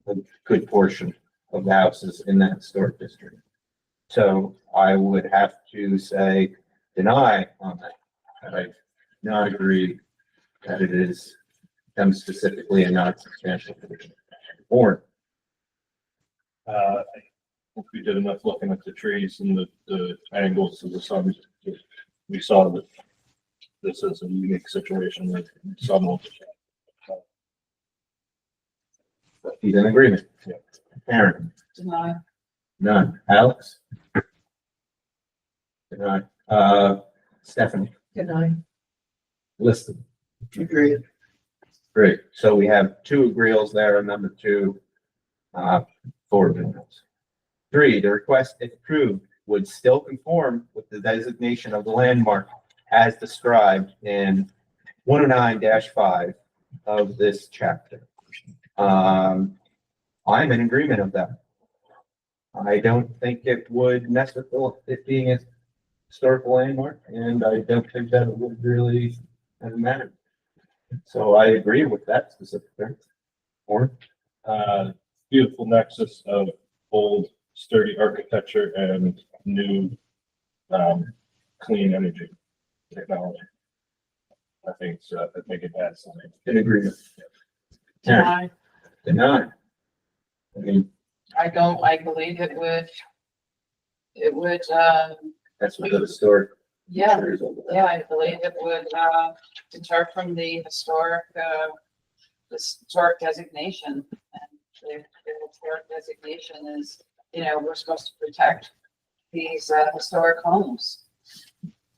a good portion of the houses in that historic district. So I would have to say deny on that. I do not agree that it is them specifically and not substantial provision. Or I think we did enough looking at the trees and the angles of the sun. We saw that this is a unique situation with some. he's in agreement. Aaron, Deny. none. Alex? Deny. Stephanie? Deny. Listed. Agreed. Great. So we have two agreeals there on number two, for denials. Three, the request, if approved, would still conform with the designation of the landmark as described in 109-5 of this chapter. I'm in agreement of that. I don't think it would mess with it being a historical landmark, and I don't think that it would really matter. So I agree with that specific thing. Or Beautiful nexus of old sturdy architecture and new clean energy technology. I think it adds something. in agreement. Deny. Deny. I mean, I believe it would, that's what the historic. yeah, I believe it would, deter from the historic designation. And the historic designation is, we're supposed to protect these, historic homes.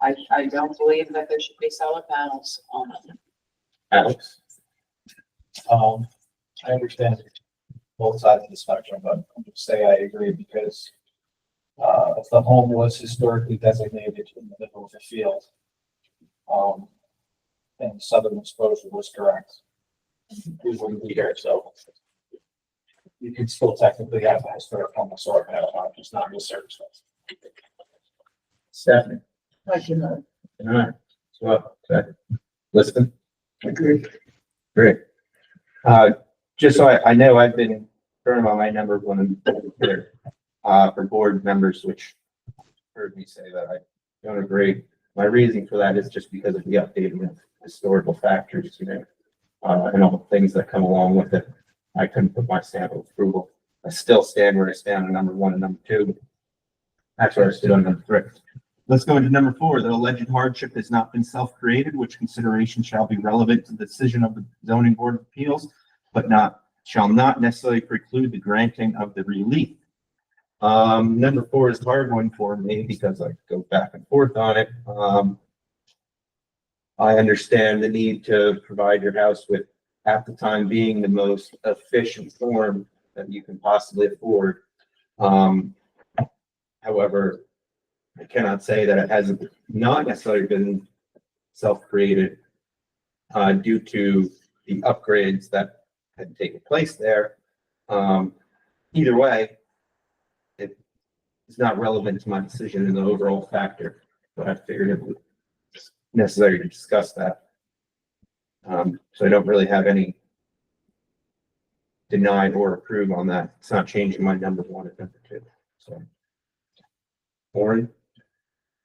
I don't believe that there should be solar panels on them. Alex? I understand both sides of the spectrum, but I'm just say I agree because if the home was historically designated in the middle of the field, and southern exposure was correct, we wouldn't be here, so you could still technically have a historic home with solar panel on, just not in the service. Stephanie? I cannot. Deny. Well, okay. Liston? Agreed. Great. Just so I know, I've been firm on my number one here, for board members, which heard me say that I don't agree. My reasoning for that is just because of the updating of historical factors, and all the things that come along with it. I couldn't put my stamp of approval. I still stand where I stand on number one and number two. That's where I stood on number three. Let's go into number four. The alleged hardship has not been self-created, which consideration shall be relevant to the decision of the zoning board of appeals, but shall not necessarily preclude the granting of the relief. Number four is a hard one for me because I go back and forth on it. I understand the need to provide your house with, at the time being, the most efficient form that you can possibly afford. However, I cannot say that it hasn't not necessarily been self-created due to the upgrades that had taken place there. Either way, it is not relevant to my decision in the overall factor, but I figured it was necessary to discuss that. So I don't really have any denied or approve on that. It's not changing my number one and number two. So, Warren?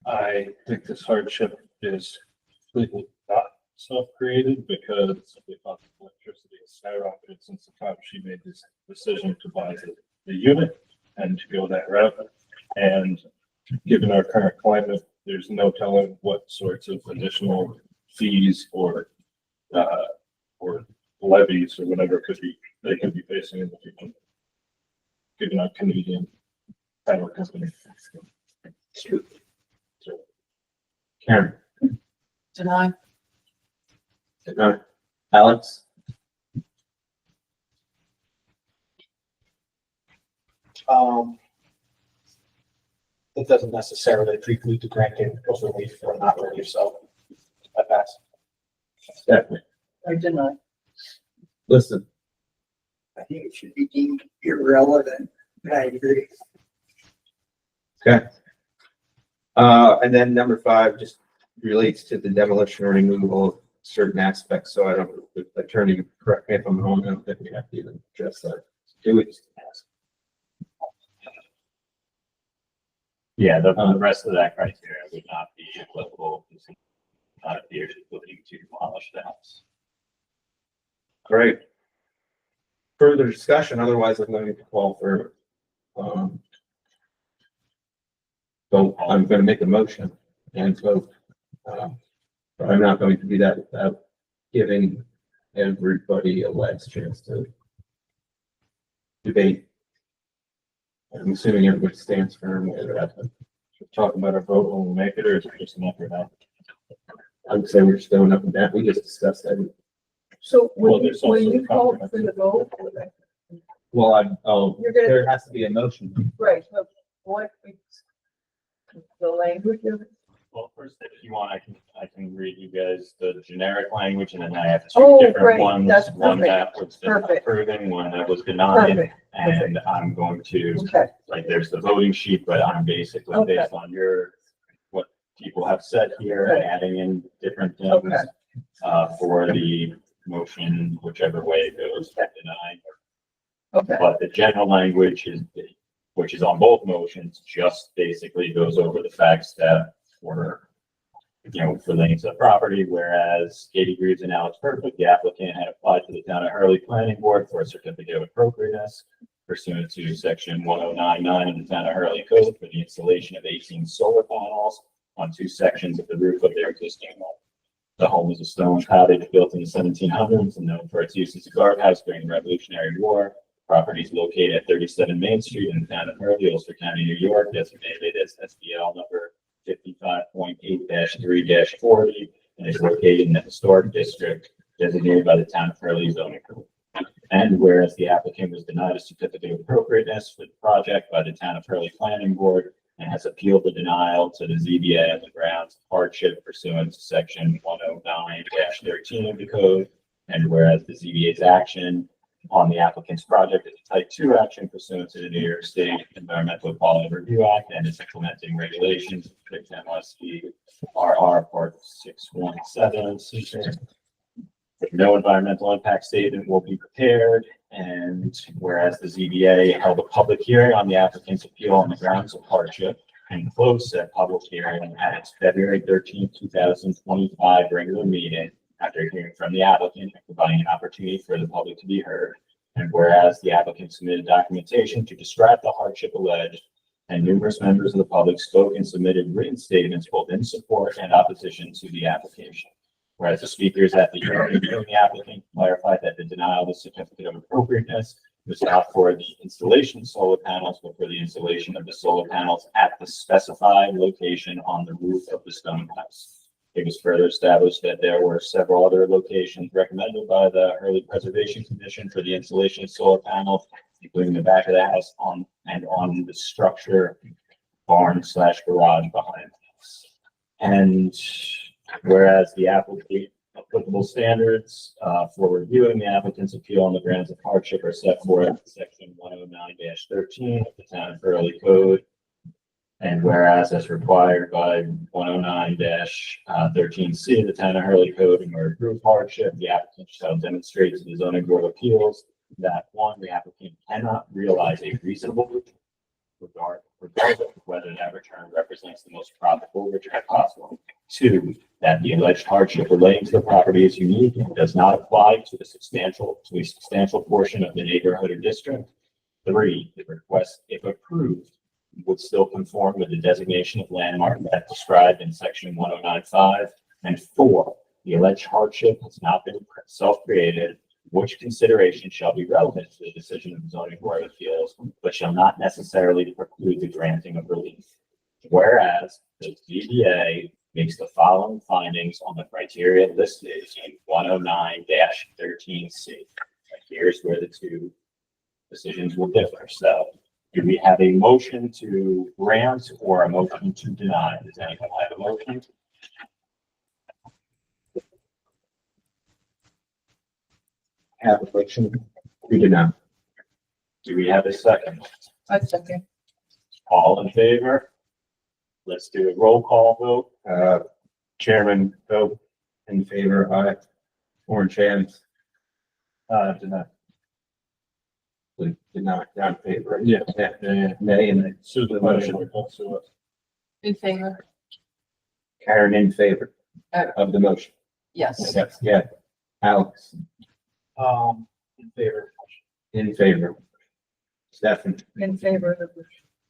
I think this hardship is completely not self-created because the cost of electricity has skyrocketed since the time she made this decision to buy the unit and to go that route. And given our current climate, there's no telling what sorts of additional fees or levies or whatever they could be facing in the future, given our Canadian Karen, Deny. no, Alex, It doesn't necessarily preclude the granting of relief or not relief, so I pass. Stephanie, I deny. listen, I think it should be deemed irrelevant. I agree. okay. And then number 5 just relates to the demolition or removal of certain aspects, so I don't, the attorney, correct me if I'm wrong, I don't think we have to even address that. Do it. Yeah, the rest of that criteria would not be applicable. It's not appear to looking to demolish the house. Great. Further discussion, otherwise I'm going to call for, so I'm going to make a motion and vote. But I'm not going to do that without giving everybody a last chance to debate. I'm assuming everybody stands firm with that. Talk about a vote when we make it, or is it just an up or down? I would say we're just going up and down. We just discussed that. So Well, when you, there's also when you the call compromise. for the vote, Well, You're gonna- there has to be a motion. right, but what, the language of it? Well, first, if you want, I can read you guys the generic language, and then I have Oh, two different great. ones. That's One perfect. that was Perfect. approving, one that was denied, Perfect. and I'm going to, Okay, like, there's the voting sheet, but I'm basically Okay. based on what people have said here, Okay. adding in different things, Okay. for the motion, whichever way it goes, denied. okay, But the general language is, which is on both motions, just basically goes over the facts that were, for links of property, whereas Katie Greaves and Alex Perfect, the applicant, had applied to the town of Hurley Planning Board for a certificate of appropriateness pursuant to section 1099 of the town of Hurley Code for the installation of 18 solar panels on 2 sections of the roof of their existing home. The home is a stone cottage built in the 1700s and known for its use as a guardhouse during the Revolutionary War. Property is located at 37 Main Street in the town of Hurley, Ulster County, New York, designated as SBL number 55.8-3-40, and is located in the historic district designated by the town of Hurley zoning code. And whereas the applicant was denied a certificate of appropriateness for the project by the town of Hurley Planning Board and has appealed the denial to the ZBA on the grounds of hardship pursuant to section 109-13 of the code. And whereas the ZBA's action on the applicant's project is a type 2 action pursuant to the New York State Environmental Quality Review Act and its implementing regulations, MSD RR Part 617. No environmental impact statement will be prepared, and whereas the ZBA held a public hearing on the applicant's appeal on the grounds of hardship and closed said public hearing at its February 13, 2025 regular meeting after hearing from the applicant and providing an opportunity for the public to be heard. And whereas the applicant submitted documentation to describe the hardship alleged, and numerous members of the public spoke and submitted written statements both in support and opposition to the application. Whereas the speakers at the hearing from the applicant clarified that the denial of the certificate of appropriateness was not for the installation of solar panels, but for the installation of the solar panels at the specified location on the roof of the stone house. It was further established that there were several other locations recommended by the Hurley Preservation Commission for the installation of solar panels, including the back of the house on the structure, barn/garage behind the house. And whereas the applicable standards for reviewing the applicant's appeal on the grounds of hardship are set forth in section 109-13 of the town of Hurley Code. And whereas as required by 109-13C of the town of Hurley Code, in order to prove hardship, the applicant shall demonstrate to the zoning board of appeals that 1, the applicant cannot realize a reasonable return, regardless of whether that return represents the most profitable return possible. 2, that the alleged hardship relating to the property is unique and does not apply to a substantial portion of the neighborhood or district. 3, the request, if approved, would still conform with the designation of landmark that described in section 109.5. And 4, the alleged hardship has not been self-created, which consideration shall be relevant to the decision of the zoning board of appeals, but but shall not necessarily preclude the granting of relief. Whereas the ZBA makes the following findings on the criteria listed in 109-13C. Here's where the two decisions will differ. So do we have a motion to grant or a motion to deny? Does anyone have a motion? Have a motion. We do not. Do we have a second? I'd second. All in favor? Let's do a roll call vote. Chairman, vote in favor, aye. Orange hands. Deny. We did not, down in favor. Yeah. Nay, and Sue the motion. Also, In favor? Karen in favor of the motion. Yes. Yes, yeah. Alex, In favor. in favor. Stefan, In favor of the.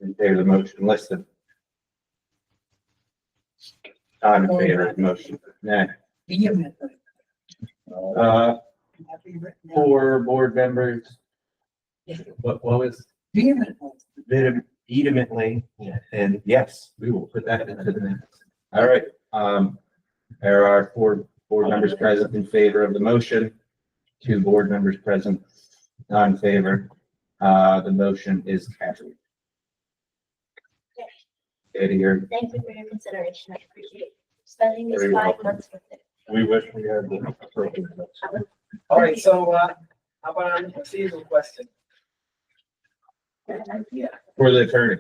in favor of the motion, listed. I'm in favor of the motion. Nay. For board members. What was? Vehemently, and yes, we will put that into the minutes. All right, there are 4 board members present in favor of the motion. 2 board members present not in favor. The motion is carried. Eddie, you're Thank you for your consideration. I appreciate spending these Very 5 welcome. months with it. we wish we had the appropriate. All right, so, how about our procedural question? for the attorney.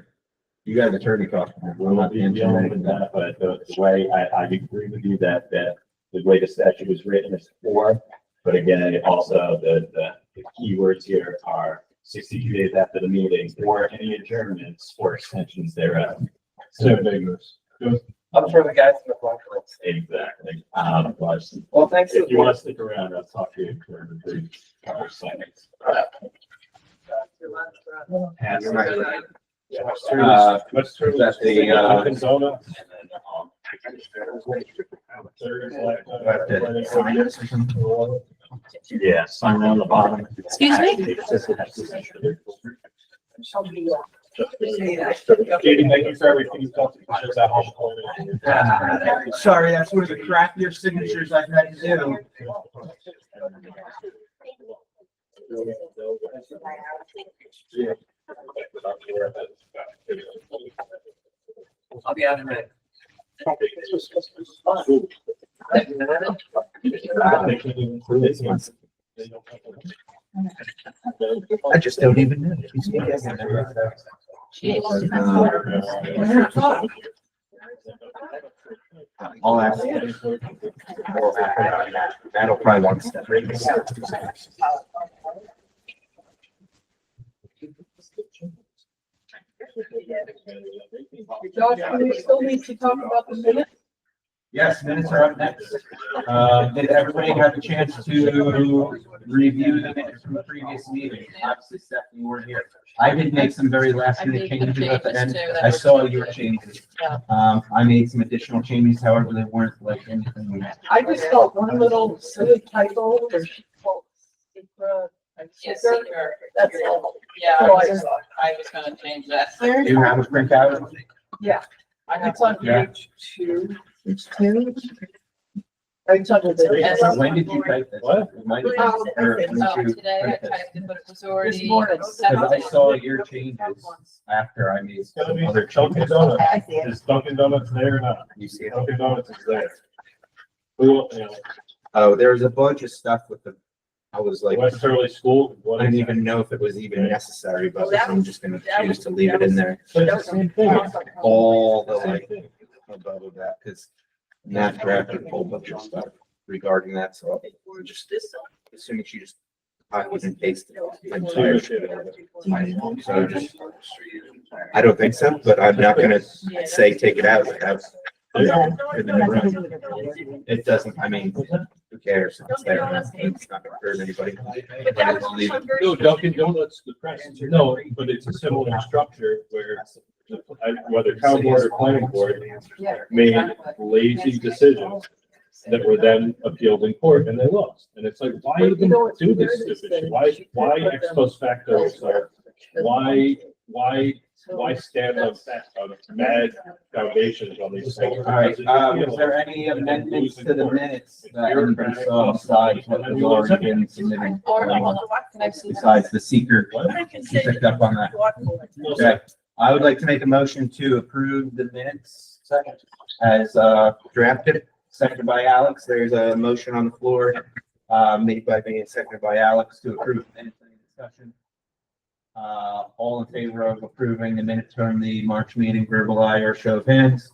You got an attorney talking. We'll not be dealing with that, but the way I agree with you that the way the statute was written is for, but again, it also, the keywords here are 62 days after the meeting or any adjournments or extensions thereof. So ambiguous. Up for the guys in the black ones. Exactly. Well, thanks. If you want to stick around, I'll talk to you for a brief couple of seconds. Let's turn That's the, Dunkin' Donuts. Yeah, sign on the bottom. Excuse me? Katie, thank you for everything you've done to push that home. Sorry, that's one of the crappier signatures I've had to do. I'll be out in a minute. I just don't even know. I'll ask. That'll probably want to step. Josh, do we still need to talk about the minutes? Yes, minutes are up next. Did everybody have a chance to review the minutes from the previous meeting? Obviously, Stephanie, you weren't here. I did make some very last minute changes at the end. I saw your changes. I made some additional changes, however, they weren't like anything. I just felt one little silly typo or that's all. Yeah, So I was gonna change that. Do you have a printout? Yeah, it's on Yeah. page 2. It's 2. It's under the. When did you type this? What? It might have been- or when Oh, did you today I print this? typed it, but it was already. This morning. Because I saw your changes after I made It's gonna some be other Dunkin' changes. Donuts. I see it. Is Dunkin' Donuts there or not? You see it? Dunkin' Donuts is there. Who, Oh, there's a bunch of stuff with the, I was like, West Hurley School? I didn't even know if it was even necessary, but I'm just gonna choose to leave it in there. Same thing. All the like above that, because Matt drafted a whole bunch of stuff regarding that, so I'll just, as soon as you just copy and paste it. I'm tired. So just, I don't think so, but I'm not gonna say take it out. It doesn't, I mean, who cares? It's there. It's not gonna hurt anybody. Just leave it. No, Dunkin' Donuts, the press, no, but it's a similar structure where whether town board or planning board made lazy decisions that were then appealed in court and they lost. And it's like, why even do this stupid shit? Why ex post facto? Why why stand on bad foundations on these things? All right, was there any amendments to the minutes that anybody saw besides what was already been submitted? Or, hold on, can I see? Besides the seeker, you picked up on that. Okay, I would like to make a motion to approve the minutes. Second. As drafted, seconded by Alex. There's a motion on the floor, made by me and seconded by Alex to approve the minutes. Any discussion? All in favor of approving the minutes from the March meeting, verbal aye or show of hands?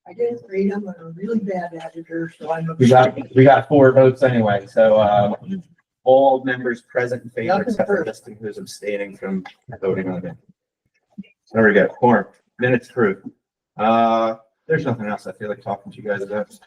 I didn't read them, I'm a really bad editor, so I'm. We got 4 votes anyway, so, all members present in favor except for Justin, who's abstaining from voting on it. There we go, quorum, minutes approved. There's nothing else I feel like talking to you guys about.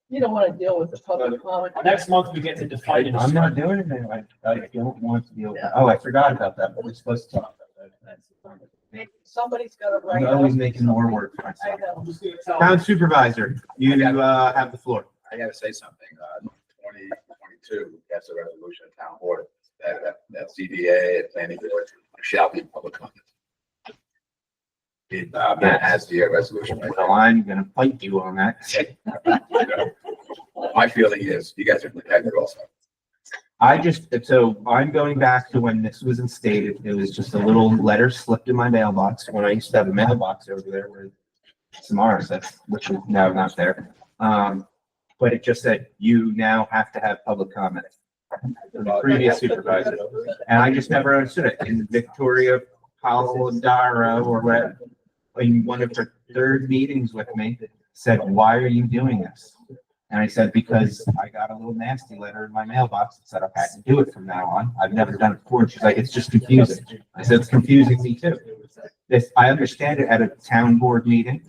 You don't want to deal with the public comment. Next month, we get to define it. I'm not doing it anyway. I don't want to deal with it. Oh, I forgot about that, but we're supposed to talk about that. Somebody's got to write. I'm always making more work for I myself. know. Town supervisor, you have the floor. I gotta say something, 2022, that's a resolution of town board, that CBA and planning board shall be public comment. Matt has the resolution. Right Well, I'm gonna fight you on that. there. My feeling is, you guys are protected also. So I'm going back to when this was instated. It was just a little letter slipped in my mailbox when I used to have a mailbox over there with some RSS, which is now not there. But it just said, you now have to have public comment. The previous supervisor. And I just never understood it. In Victoria Polidoro or whatever, in one of her 3rd meetings with me, said, why are you doing this? And I said, because I got a little nasty letter in my mailbox that said I had to do it from now on. I've never done it before. She's like, it's just confusing. I said, it's confusing me too. I understand it at a town board meeting.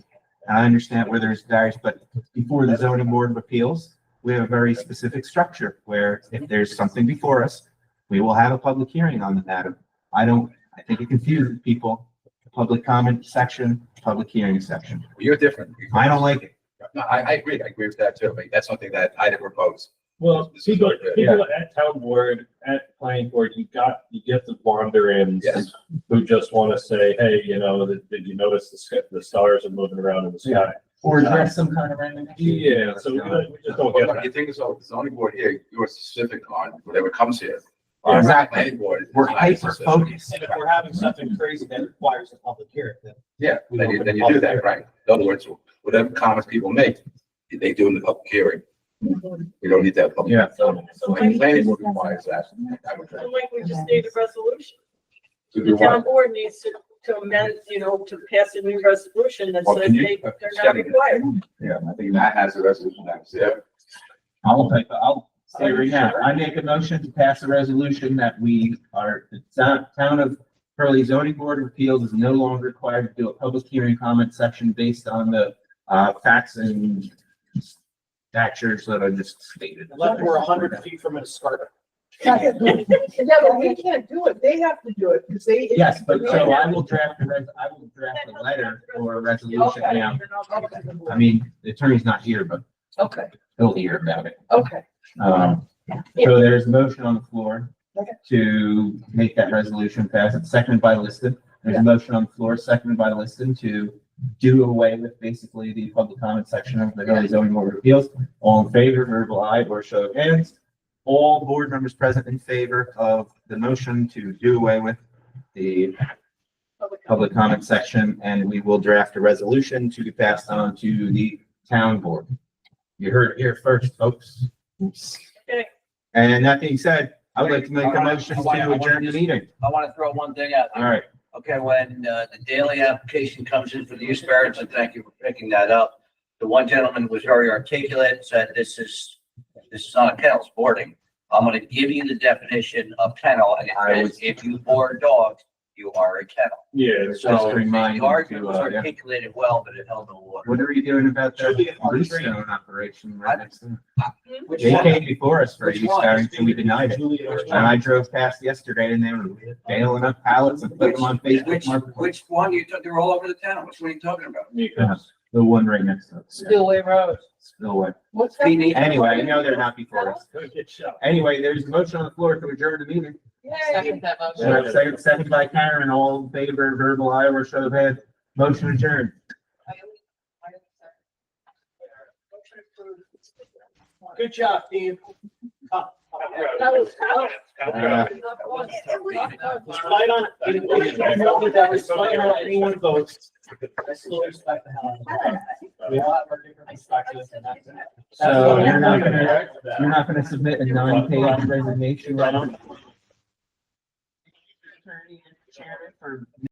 And I understand where there's various, but before the zoning board of appeals, we have a very specific structure where if there's something before us, we will have a public hearing on the matter. I think it confuses people. Public comment section, public hearing section. You're different. I don't like it. No, I agree with that too, but that's something that I didn't propose. Well, people at town board, at planning board, you get the wander-ins Yes. who just want to say, hey, did you notice the stars are moving around in the sky? Or address some kind of random. Yeah, so we just don't get that. You think it's all, the zoning board here, you're specific on whatever comes here. Yeah, exactly. Planning board. We're hyper focused. And if we're having something crazy that requires a public hearing, then. Yeah, then you do that, right? In other words, whatever comments people make, they do in the public hearing. We don't need that. Yeah. So planning board requires that. I would think. Like we just need a resolution. To The do town what? board needs to amend, to pass a new resolution that Well, says can you- they're not required. Yeah, I think Matt has a resolution that's there. I'll say right now, I make a motion to pass a resolution that the town of Hurley zoning board of appeals is no longer required to do a public hearing comment section based on the facts and statutes that I just stated. Unless we're 100 feet from an escarpment. Yeah, but we can't do it. They have to do it because they. Yes, but so I will draft a letter or a resolution now. I mean, the attorney's not here, but Okay, he'll hear about it. okay. So there's a motion on the floor to make that resolution pass. It's seconded by Liston. There's a motion on the floor, seconded by Liston, to do away with basically the public comment section of the Hurley zoning board of appeals. All in favor, verbal aye or show of hands. All board members present in favor of the motion to do away with the public comment section, and we will draft a resolution to be passed on to the town board. You heard it here first, folks. Okay. And that being said, I would like to make a motion to adjourn the meeting. I want to throw one thing out there. All right. Okay, when the daily application comes in for the use variance, and thank you for picking that up. The one gentleman was very articulate, said this is not a kennel, it's boarding. I'm gonna give you the definition of kennel, and it says if you board dogs, you are a kennel. Yeah, Just So to remind the argument you, was yeah. articulated well, but it held no water. What are you doing about Should be that a hard Bluestone operation right next to? Which They one? came before us for a Which use one? variance and we denied it. And I drove past yesterday and they were bailing up pallets and putting them on Facebook. Which one you took, they're all over the town, which one are you talking about? Because The one right next to us. Spillway Road. Spillway. What's that? Anyway, I know they're happy for us. Go get shot. Anyway, there's a motion on the floor to adjourn the meeting. Second that motion. Second by Karen, all in favor, verbal aye or show of hands. Motion adjourned. Good job, Dean. Despite on, despite on anyone votes, I still respect the hell out of it. We all have our different perspectives and that's. So you're not gonna submit a 9-page resignation letter? Attorney and chairman for